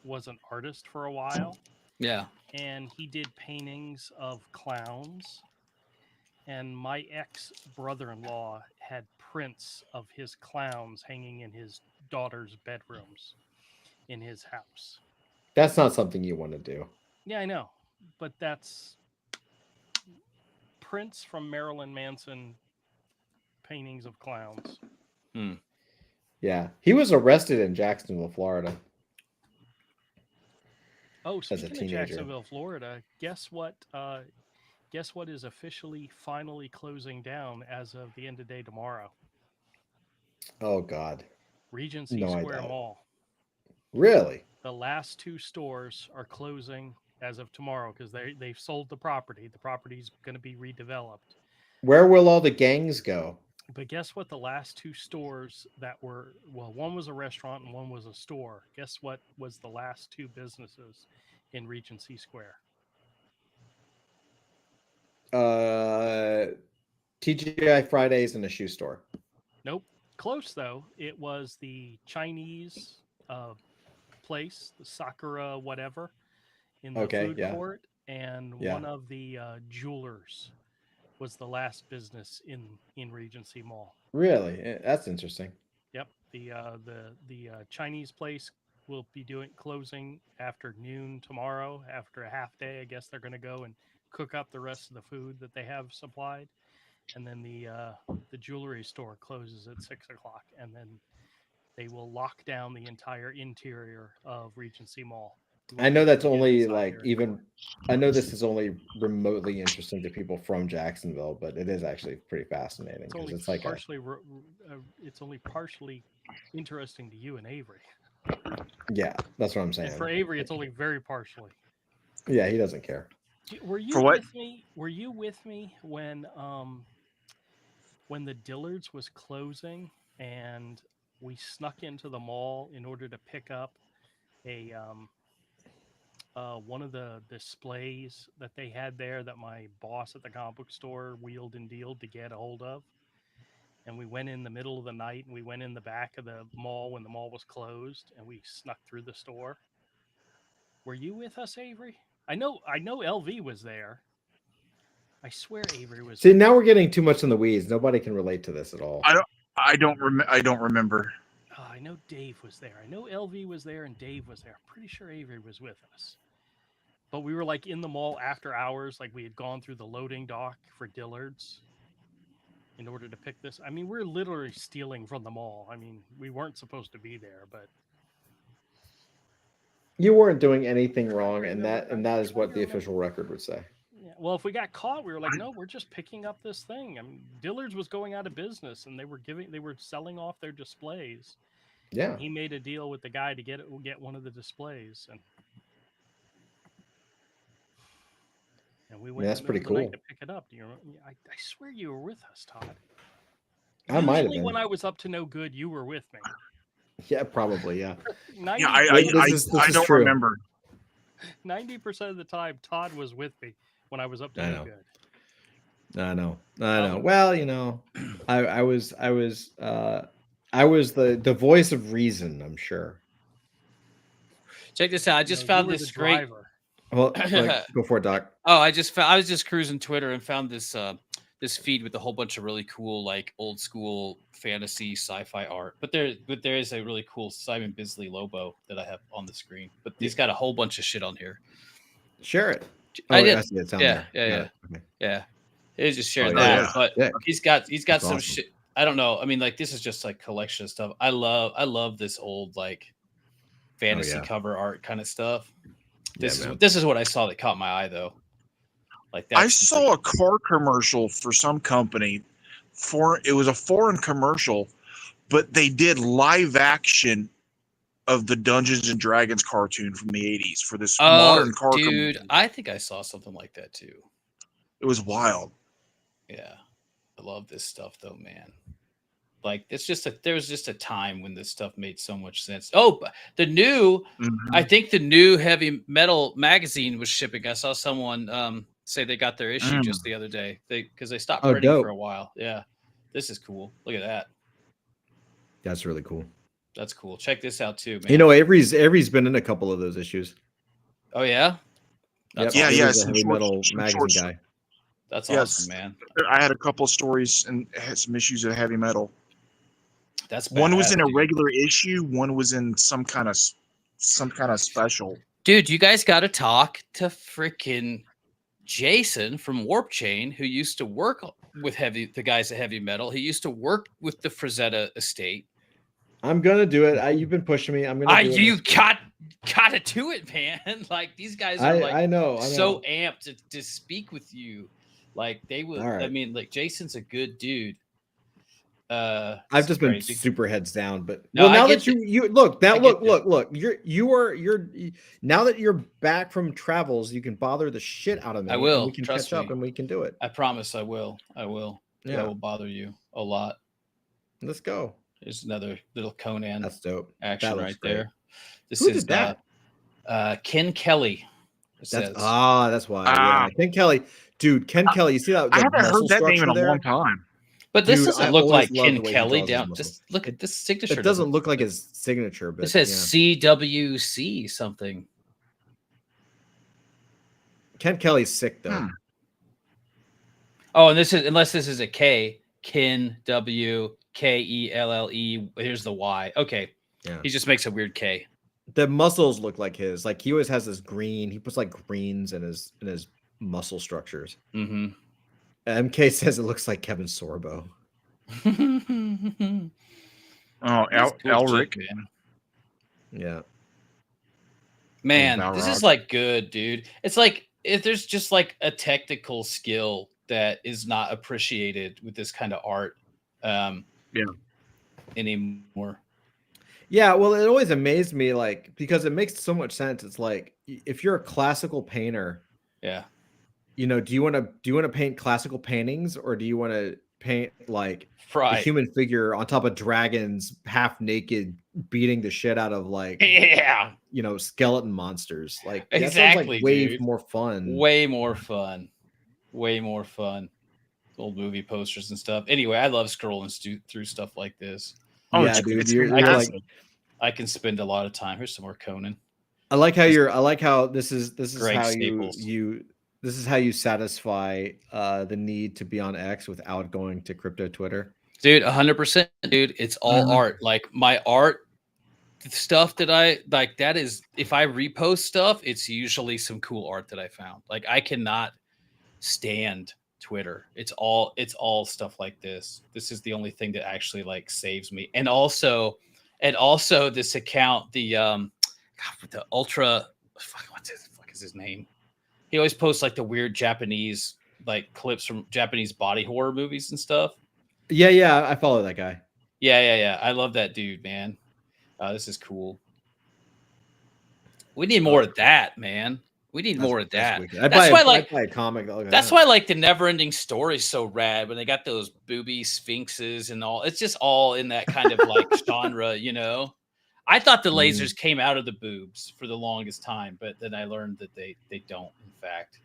was an artist for a while. Yeah. And he did paintings of clowns. And my ex-brother-in-law had prints of his clowns hanging in his daughter's bedrooms in his house. That's not something you want to do. Yeah, I know. But that's prints from Marilyn Manson paintings of clowns. Yeah. He was arrested in Jacksonville, Florida. Oh, speaking of Jacksonville, Florida, guess what? Guess what is officially finally closing down as of the end of day tomorrow? Oh God. Regency Square Mall. Really? The last 2 stores are closing as of tomorrow because they've sold the property. The property's going to be redeveloped. Where will all the gangs go? But guess what? The last 2 stores that were, one was a restaurant and one was a store. Guess what was the last 2 businesses in Regency Square? TGI Fridays and a shoe store. Nope. close though. It was the Chinese place, the Sakura whatever, in the food court, and one of the jewelers was the last business in Regency Mall. Really? That's interesting. Yep. The Chinese place will be closing after noon tomorrow. After a half day, I guess they're going to go and cook up the rest of the food that they have supplied, and then the jewelry store closes at 6 o'clock, and then they will lock down the entire interior of Regency Mall. I know that's only I know this is only remotely interesting to people from Jacksonville, but it is actually pretty fascinating because it's like it's only partially interesting to you and Avery. Yeah, that's what I'm saying. And for Avery, it's only very partially. Yeah, he doesn't care. Were you with me? Were you with me when the Dillard's was closing and we snuck into the mall in order to pick up a one of the displays that they had there that my boss at the comic book store wheeled and dealed to get a hold of? And we went in the middle of the night and we went in the back of the mall when the mall was closed and we snuck through the store. Were you with us, Avery? I know LV was there. I swear Avery was. See, now we're getting too much in the weeds. Nobody can relate to this at all. I don't remember. I know Dave was there. I know LV was there and Dave was there. I'm pretty sure Avery was with us. But we were like in the mall after hours, like we had gone through the loading dock for Dillard's in order to pick this. I mean, we're literally stealing from the mall. I mean, we weren't supposed to be there, but you weren't doing anything wrong, and that is what the official record would say. Yeah. Well, if we got caught, we were like, no, we're just picking up this thing. I mean, Dillard's was going out of business, and they were selling off their displays. Yeah. And he made a deal with the guy to get one of the displays, and we went. That's pretty cool. To pick it up. Do you remember? I swear you were with us, Todd. I might have been. When I was up to no good, you were with me. Yeah, probably. Yeah. I don't remember. 90% of the time, Todd was with me when I was up to no good. I know. Well, I was the voice of reason, I'm sure. Check this out. I just found this great. Driver. Well, go for it, Doc. Oh, I was just cruising Twitter and found this this feed with a whole bunch of really cool, like old school fantasy sci-fi art. But there is a really cool Simon Bisley Lobo that I have on the screen. But he's got a whole bunch of shit on here. Share it. I did. I see it. Yeah. He's just sharing that. Yeah. But he's got That's some awesome. shit. I don't know. I mean, like this is just like collection of stuff. I love this old like fantasy cover art kind of stuff. This is what I saw that caught my eye though. Like that. I saw a car commercial for some company. It was a foreign commercial, but they did live action of the Dungeons and Dragons cartoon from the 80s for this modern car dude, commercial. I think I saw something like that too. It was wild. Yeah. I love this stuff though, man. Like there was just a time when this stuff made so much sense. Oh, the new I think the new Heavy Metal magazine was shipping. I saw someone say they got their issue just the other day. Because they stopped printing for a while. Yeah. This is cool. Look at that. That's really cool. That's cool. Check this out too, man. Avery's been in a couple of those issues. Oh yeah? That's yeah, Heavy Metal magazine guy. That's awesome, man. I had a couple of stories and had some issues of Heavy Metal. That's badass, one was in a regular issue, one was in some kind of special. Dude, you guys got to talk to freaking Jason from Warp Chain, who used to work with the guys at Heavy Metal. He used to work with the Frazetta estate. I'm gonna do it. You've been pushing me. I'm gonna. Do you got to do it, man. Like these guys are I know. so amped to speak with you. Like they would. Right. I mean, like Jason's a good dude. I've just been super heads down, but no, now that you look, you're now that you're back from travels, you can bother the shit out of me. I will. We can catch up and we can do it. I promise I will. Yeah. I will bother you a lot. Let's go. There's another little Conan. That's dope. Action right great. there. This Who is did that? Ken Kelly. That's why. Yeah. Ken Kelly. Dude, Ken Kelly. You see that? I haven't heard that name in a long time. But this Dude, doesn't I look always like loved Ken the way he Kelly draws his down. muscles. Just look at this signature. It doesn't look like his signature, but It says yeah. CWC Ken Kelly's sick though. Oh, and unless this is a K, Ken WKELLE. Here's the Y. Okay. Yeah. He just makes a weird K. The muscles look like his. Like he always has this green. He puts like greens in his muscle structures. Mm-hmm. MK says it looks like Kevin Sorbo. Elric. Yeah. Man, this is like good, dude. It's like if there's just like a technical skill that is not appreciated with this kind of art anymore. Yeah, well, it always amazed me, like, because it makes so much sense. It's like if you're a classical painter, yeah, you know, do you want to paint classical paintings, or do you want to paint like a human figure on top of dragons, half naked, beating the shit out of like you know, skeleton monsters? Like that sounds like way more fun. Way more fun. Way more fun. Old movie posters and stuff. Anyway, I love scrolling through stuff like this. Oh yeah, dude, you're like, I can spend a lot of time. Here's some more Conan. I like how this is Greg how Staples. this is how you satisfy the need to be on X without going to crypto Twitter. Dude, 100%, dude. It's all art. Like my art stuff that I like, that is, if I repost stuff, it's usually some cool art that I found. Like I cannot stand Twitter. It's all stuff like this. This is the only thing that actually like saves me. And also this account, the ultra what the fuck is his name? He always posts like the weird Japanese like clips from Japanese body horror movies and stuff. Yeah, I follow that guy. Yeah. I love that dude, man. This is cool. We need more of that, man. We need more of that. That's why, like, a comic. That's why, like, the Never-Ending Story is so rad when they got those booby sphinxes and all. It's just all in that kind of like genre, you know. I thought the lasers came out of the boobs for the longest time, but then I learned that they don't, in fact.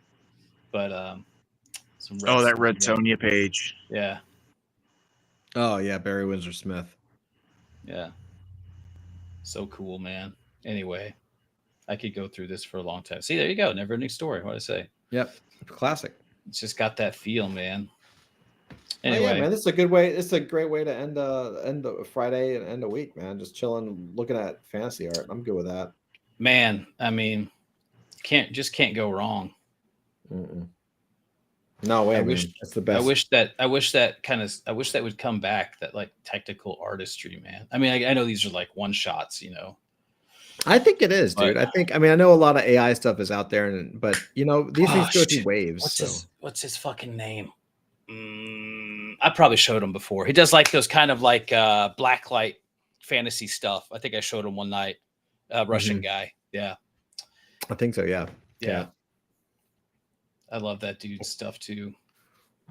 But that Red Sonja page. Yeah. Oh yeah, Barry Windsor Smith. Yeah. So cool, man. Anyway. I could go through this for a long time. See, there you go. Never ending story. What I say? Yep. Classic. It's just got that feel, man. Anyway, man, this is a good way. It's a great way to end a Friday and end a week, man. Just chilling, looking at fantasy art. I'm good with that. Man, I mean, can't go wrong. No way, man. That's the best. I wish that would come back. That like technical artistry, man. I mean, I know these are like one shots, you know. I think it is, dude. I know a lot of AI stuff is out there, but you know, these things go through waves. What's his fucking name? I probably showed him before. He does like those kind of like blacklight fantasy stuff. I think I showed him one night. Russian guy. Yeah. I think so, yeah. I love that dude's stuff too.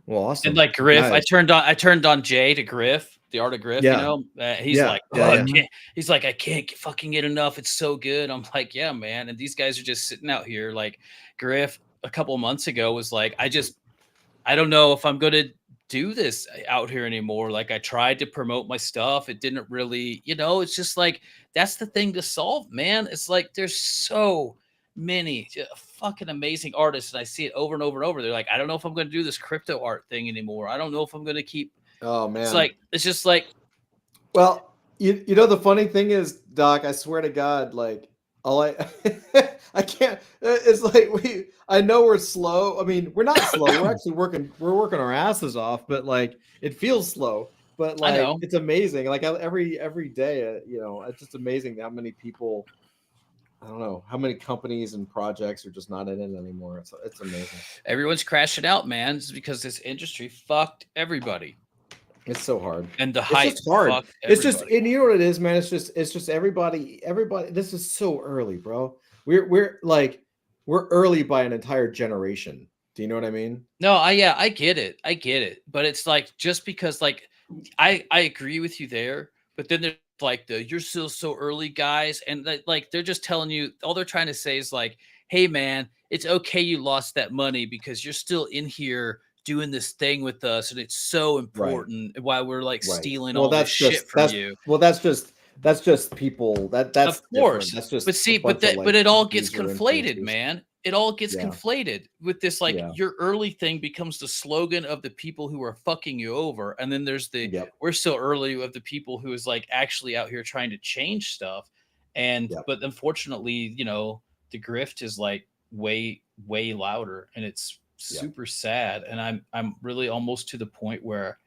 Well, awesome. And like Griff, nice. I turned on Jay to Griff, the art of Griff. You know, he's like, he's like, I can't fucking get enough. It's so good. I'm like, yeah, man. And these guys are just sitting out here. Like Griff, a couple of months ago, was like, I don't know if I'm going to do this out here anymore. Like I tried to promote my stuff. It didn't really, you know, it's just like, that's the thing to solve, man. It's like, there's so many fucking amazing artists, and I see it over and over and over. They're like, I don't know if I'm going to do this crypto art thing anymore. I don't know if I'm going to keep. Oh man, it's just like. Well, you know the funny thing is, Doc, I swear to God, like I can't. It's like I know we're slow. I mean, we're not slow. We're actually working. We're working our asses off, but like it feels slow. But like it's amazing. Like every day, you know, it's just amazing how many people. I don't know how many companies and projects are just not in it anymore. It's amazing. Everyone's crashing out, man. It's because this industry fucked everybody. It's so hard. And the hype. It's hard. It's just, and you know what it is, man. It's just everybody. This is so early, bro. We're early by an entire generation. Do you know what I mean? No, I get it. But it's like, just because like, I agree with you there, but then there's like you're still so early guys, and like they're just telling you, all they're trying to say is like, hey man, it's okay you lost that money because you're still in here doing this thing with us, and it's so important. Why we're like stealing all this shit from you. Well, that's just people. That's of course. That's just. But see, but it all gets conflated, man. It all gets conflated with this. Like your early thing becomes the slogan of the people who are fucking you over, and then there's the we're so early of the people who is like actually out here trying to change stuff. And but unfortunately, you know, the grift is like way louder, and it's super sad. And I'm really almost to the point where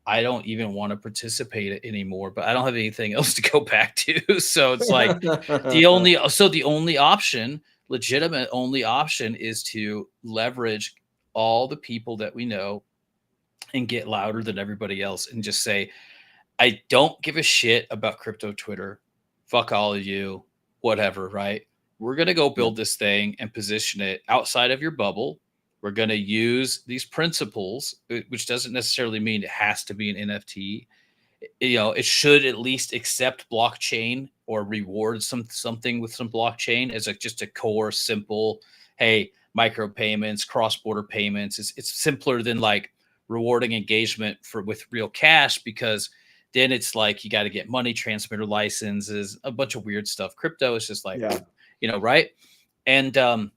I don't even want to participate anymore, but I don't have anything else to go back to. So it's like the only option, legitimate only option, is to leverage all the people that we know and get louder than everybody else and just say, I don't give a shit about crypto Twitter. Fuck all of you, whatever, right? We're going to go build this thing and position it outside of your bubble. We're going to use these principles, which doesn't necessarily mean it has to be an NFT. You know, it should at least accept blockchain or reward something with some blockchain as just a core, simple, hey, micro payments, cross-border payments. It's simpler than like rewarding engagement with real cash, because then it's like you got to get money transmitter licenses, a bunch of weird stuff. Crypto is just like, you know, right? And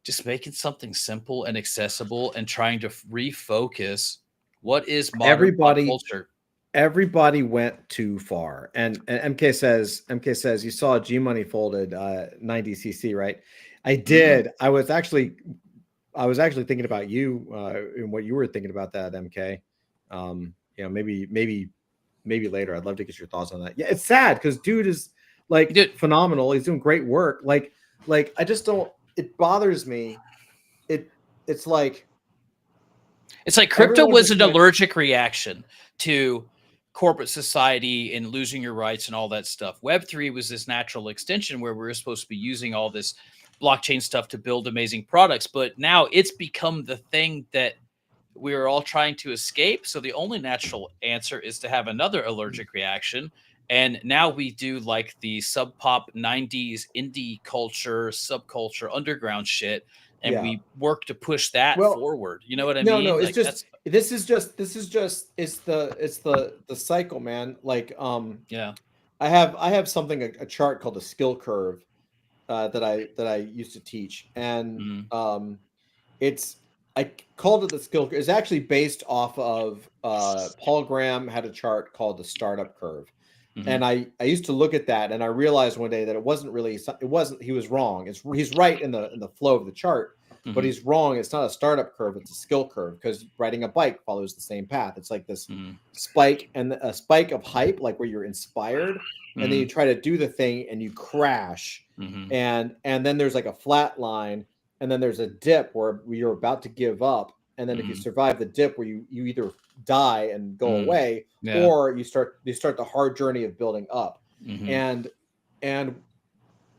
just making something simple and accessible and trying to refocus what is modern pop culture. Everybody went too far, and MK says you saw G Money folded 90cc, right? I did. Mm-hmm. I was actually thinking about you and what you were thinking about that, MK. You know, maybe later. I'd love to get your thoughts on that. Yeah, it's sad because dude is like phenomenal. He's doing great work. Like I just don't. It bothers me. It's like crypto was an allergic reaction to corporate society and losing your rights and all that stuff. Web3 was this natural extension where we were supposed to be using all this blockchain stuff to build amazing products, but now it's become the thing that we're all trying to escape. So the only natural answer is to have another allergic reaction. And now we do like the sub pop 90s indie culture, subculture, underground shit. And we work to push that forward. You know what I mean? No, it's like, this is the cycle, man. Like, I have something, a chart called the skill curve that I used to teach. And I called it the skill curve. It's actually based off of Paul Graham had a chart called the startup curve. Mm-hmm. And I used to look at that, and I realized one day that he was wrong. He's right in the flow of the chart, but he's wrong. It's not a startup curve, it's a skill curve, because riding a bike follows the same path. It's like this spike, and a spike of hype, like where you're inspired, and then you try to do the thing and you crash. And then there's like a flat line, and then there's a dip where you're about to give up. And then if you survive the dip where you either die and go away, or you start the hard journey of building up. And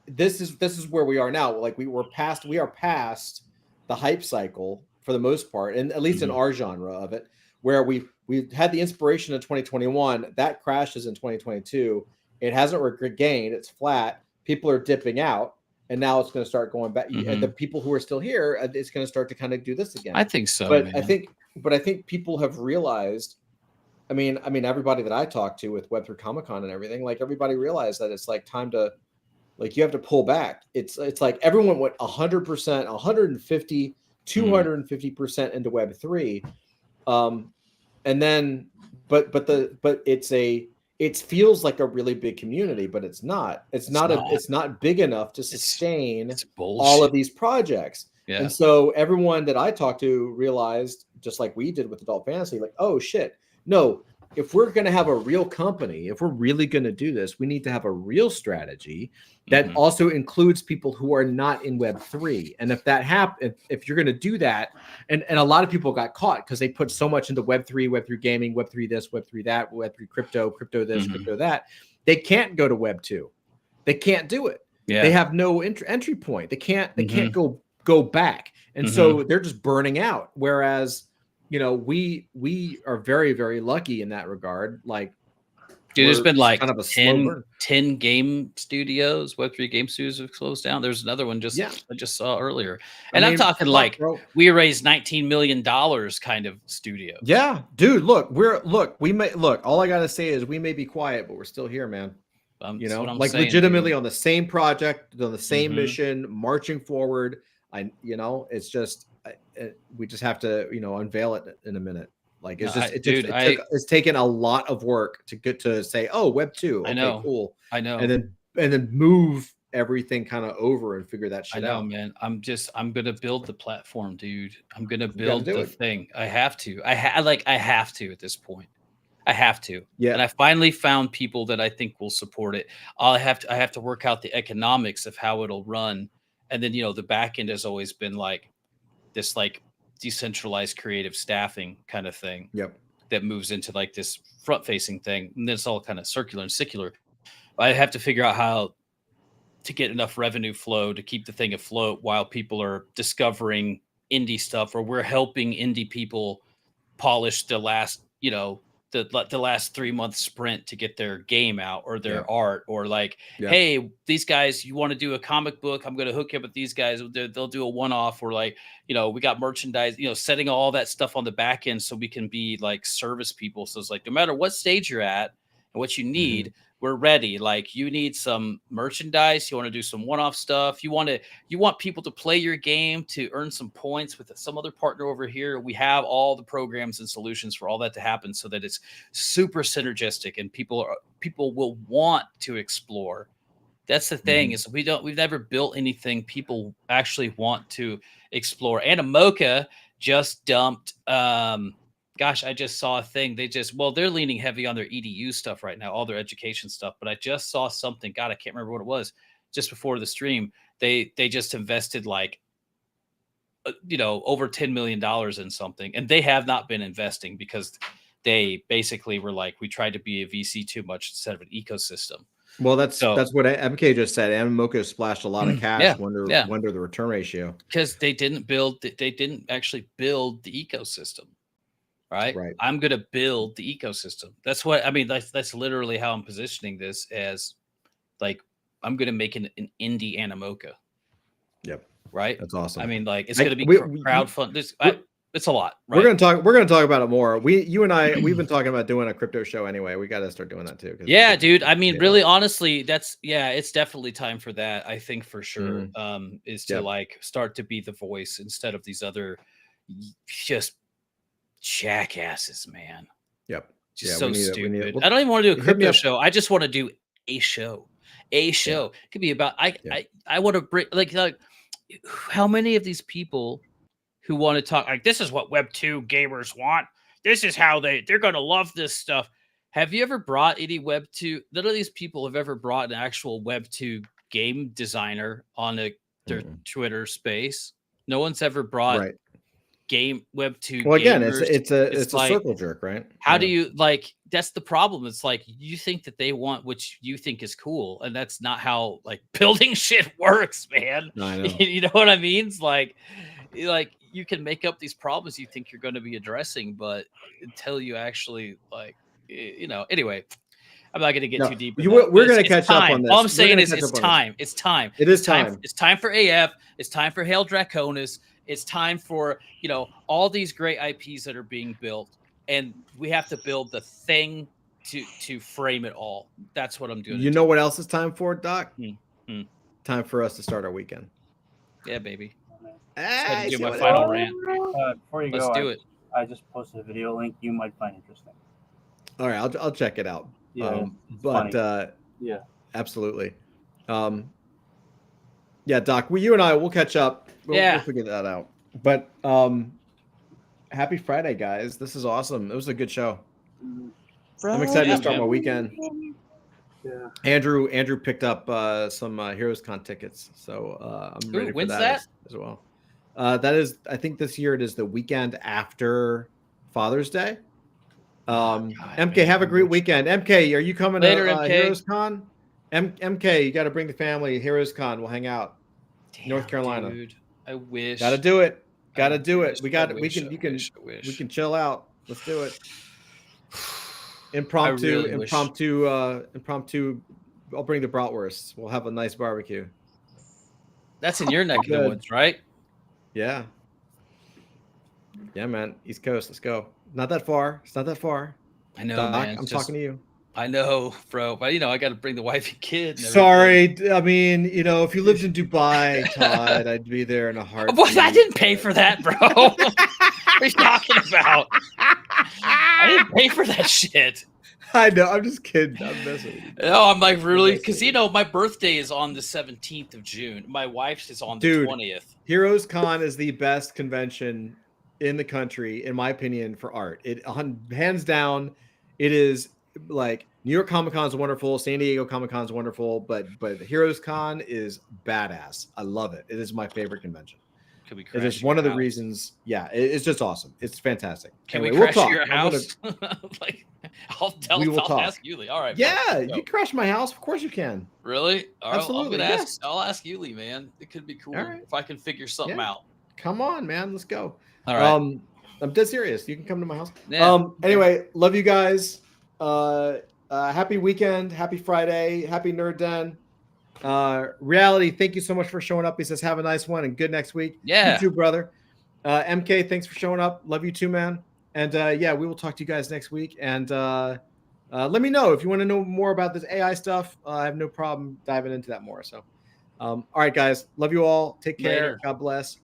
this is where we are now. Like we are past the hype cycle for the most part, and at least in our genre of it, where we had the inspiration in 2021, that crashes in 2022. It hasn't regained, it's flat. People are dipping out. And now it's going to start going back. And the people who are still here, it's going to start to kind of do this again. I think so. But man. I think people have realized. I mean, everybody that I talk to with Web3 Comic-Con and everything, like everybody realized that it's like time to, like, you have to pull back. It's like everyone went 100%, 150, 250% into Web3, and then, but it feels like a really big community, but it's not. It's not big enough to sustain all of these projects. Yeah. And so everyone that I talked to realized, just like we did with Adult Fantasy, like, oh shit, no, if we're going to have a real company, if we're really going to do this, we need to have a real strategy that also includes people who are not in Web3. And if that happens, if you're going to do that, and a lot of people got caught because they put so much into Web3 gaming, Web3 this, Web3 that, Web3 crypto this, crypto that, they can't go to Web2. They can't do it. Yeah. They have no entry point. They can't go back. And so they're just burning out. Whereas, you know, we are very, very lucky in that regard. Like, Dude, there's been like kind of a slow burn. 10 game studios, Web3 game studios have closed down. There's another one I just saw earlier. And I'm talking like we raised $19 million kind of studio. Yeah, dude, look, all I got to say is we may be quiet, but we're still here, man. You know, like saying, legitimately on the same project, on the same mission, marching forward. It's just, we just have to, unveil it in a minute. Like it's taken a lot of work to get to say, oh, Web 2. Okay, I know, cool. I know. And then move everything kind of over and figure that shit out. Man. I'm gonna build the platform, dude. I'm gonna build the thing. I have to. I have to at this point. I have to. Yeah. And I finally found people that I think will support it. I have to work out the economics of how it'll run. And then, the back end has always been like this, like, decentralized creative staffing kind of thing. Yep. That moves into like this front facing thing. And then it's all kind of circular and secular. I have to figure out how to get enough revenue flow to keep the thing afloat while people are discovering indie stuff, or we're helping indie people polish the last, the last 3-month sprint to get their game out or their art, or like, hey, these guys, you want to do a comic book? I'm going to hook you up with these guys. They'll do a one-off, or like, we got merchandise, setting all that stuff on the back end so we can be like service people. So it's like, no matter what stage you're at and what you need, we're ready. Like, you need some merchandise, you want to do some one-off stuff, you want people to play your game to earn some points with some other partner over here. We have all the programs and solutions for all that to happen so that it's super synergistic and people will want to explore. That's the thing, is we've never built anything people actually want to explore. Animoca just dumped I just saw a thing. They're leaning heavy on their EDU stuff right now, all their education stuff. But I just saw something. God, I can't remember what it was. Just before the stream, they just invested like, over $10 million in something, and they have not been investing because they basically were like, we tried to be a VC too much instead of an ecosystem. Well, that's what MK just said. Animoca splashed a lot of cash. Wonder the return ratio, because they didn't actually build the ecosystem. Right. I'm going to build the ecosystem. That's what I mean. That's literally how I'm positioning this, as like, I'm going to make an indie Animoca. Yep. Right. That's awesome. I mean, like, it's going to be crowdfunded. It's a lot. Right? We're going to talk about it more. You and I, we've been talking about doing a crypto show anyway. We got to start doing that too. Yeah, dude. I mean, really, honestly, it's definitely time for that. I think for sure, is to like start to be the voice instead of these other just jackasses, man. Yep. Just so stupid. I don't even want to do a crypto show. I just want to do a show. It could be about I want to bring like how many of these people who want to talk like, this is what Web 2 gamers want, this is how they're gonna love this stuff. Have you ever brought any Web 2? None of these people have ever brought an actual Web 2 game designer on their Twitter space. No one's ever brought game Web 2. Well, again, it's a circle jerk, right? How do you like? That's the problem. It's like, you think that they want what you think is cool, and that's not how like building shit works, man. I know. You know what I mean? It's like you can make up these problems you think you're going to be addressing, but until you actually anyway. I'm not going to get too deep. We're going to catch up on this. All I'm saying is it's time. It's time. It is time. It's time for AF. It's time for Hail Draconis. It's time for, all these great IPs that are being built, and we have to build the thing to frame it all. That's what I'm doing. You know what else is time for, Doc? Time for us to start our weekend. Yeah, baby. Let's do my final rant. Before you Let's do it. I just posted a video link you might find interesting. All right, I'll check it out. Yeah, yeah, absolutely. Yeah, Doc, you and I will catch up. We'll figure that out. But happy Friday, guys. This is awesome. It was a good show. I'm excited to start my weekend. Yeah. Andrew picked up some Heroes Con tickets, so I'm ready for that as well. That is, I think this year it is the weekend after Father's Day. MK, have a great weekend. MK, are you coming later, to MK. Heroes Con? MK, you got to bring the family to Heroes Con. We'll hang out. Damn, North Carolina. Dude, I wish. Got to do it. Got to do it. We I can chill out. Let's do it. Impromptu. really wish- Impromptu. I'll bring the bratwursts. We'll have a nice barbecue. That's in your neck of the Good. woods, right? Yeah. Yeah, man. East Coast. Let's go. Not that far. It's not that far. I know, Doc, man. I'm talking to you. I know, bro. But I got to bring the wife and kid. And Sorry. I mean, if you lived in Dubai, Todd, I'd be there in a heartbeat. What? I didn't pay for that, bro. What are you talking about? I didn't pay for that shit. I know. I'm just kidding. I'm messing with you. No, I'm like, really? Because, my birthday is on the 17th of June. My wife's is on the 20th. Heroes Con is the best convention in the country, in my opinion, for art. It hands down, it is like New York Comic Con is wonderful, San Diego Comic Con is wonderful, but Heroes Con is badass. I love it. It is my favorite convention. Could we It is one of the reasons. Yeah, it's just awesome. It's fantastic. Can Anyway, we crash talk. your house? I'll ask Yuli. All right. Yeah, you crash my house. Of course you can. Really? All right, Absolutely. I'll ask Yuli, man. It could be cool if I can figure something out. Come on, man. Let's go. All right. I'm dead serious. You can come to my house. Yeah. Anyway, love you guys. Happy weekend. Happy Friday. Happy Nerd Den. Reality, thank you so much for showing up. He says, have a nice one and good next week. Yeah. You too, brother. MK, thanks for showing up. Love you too, man. And we will talk to you guys next week. And let me know if you want to know more about this AI stuff. I have no problem diving into that more. So, all right, guys. Love you all. Take care. Later. God bless.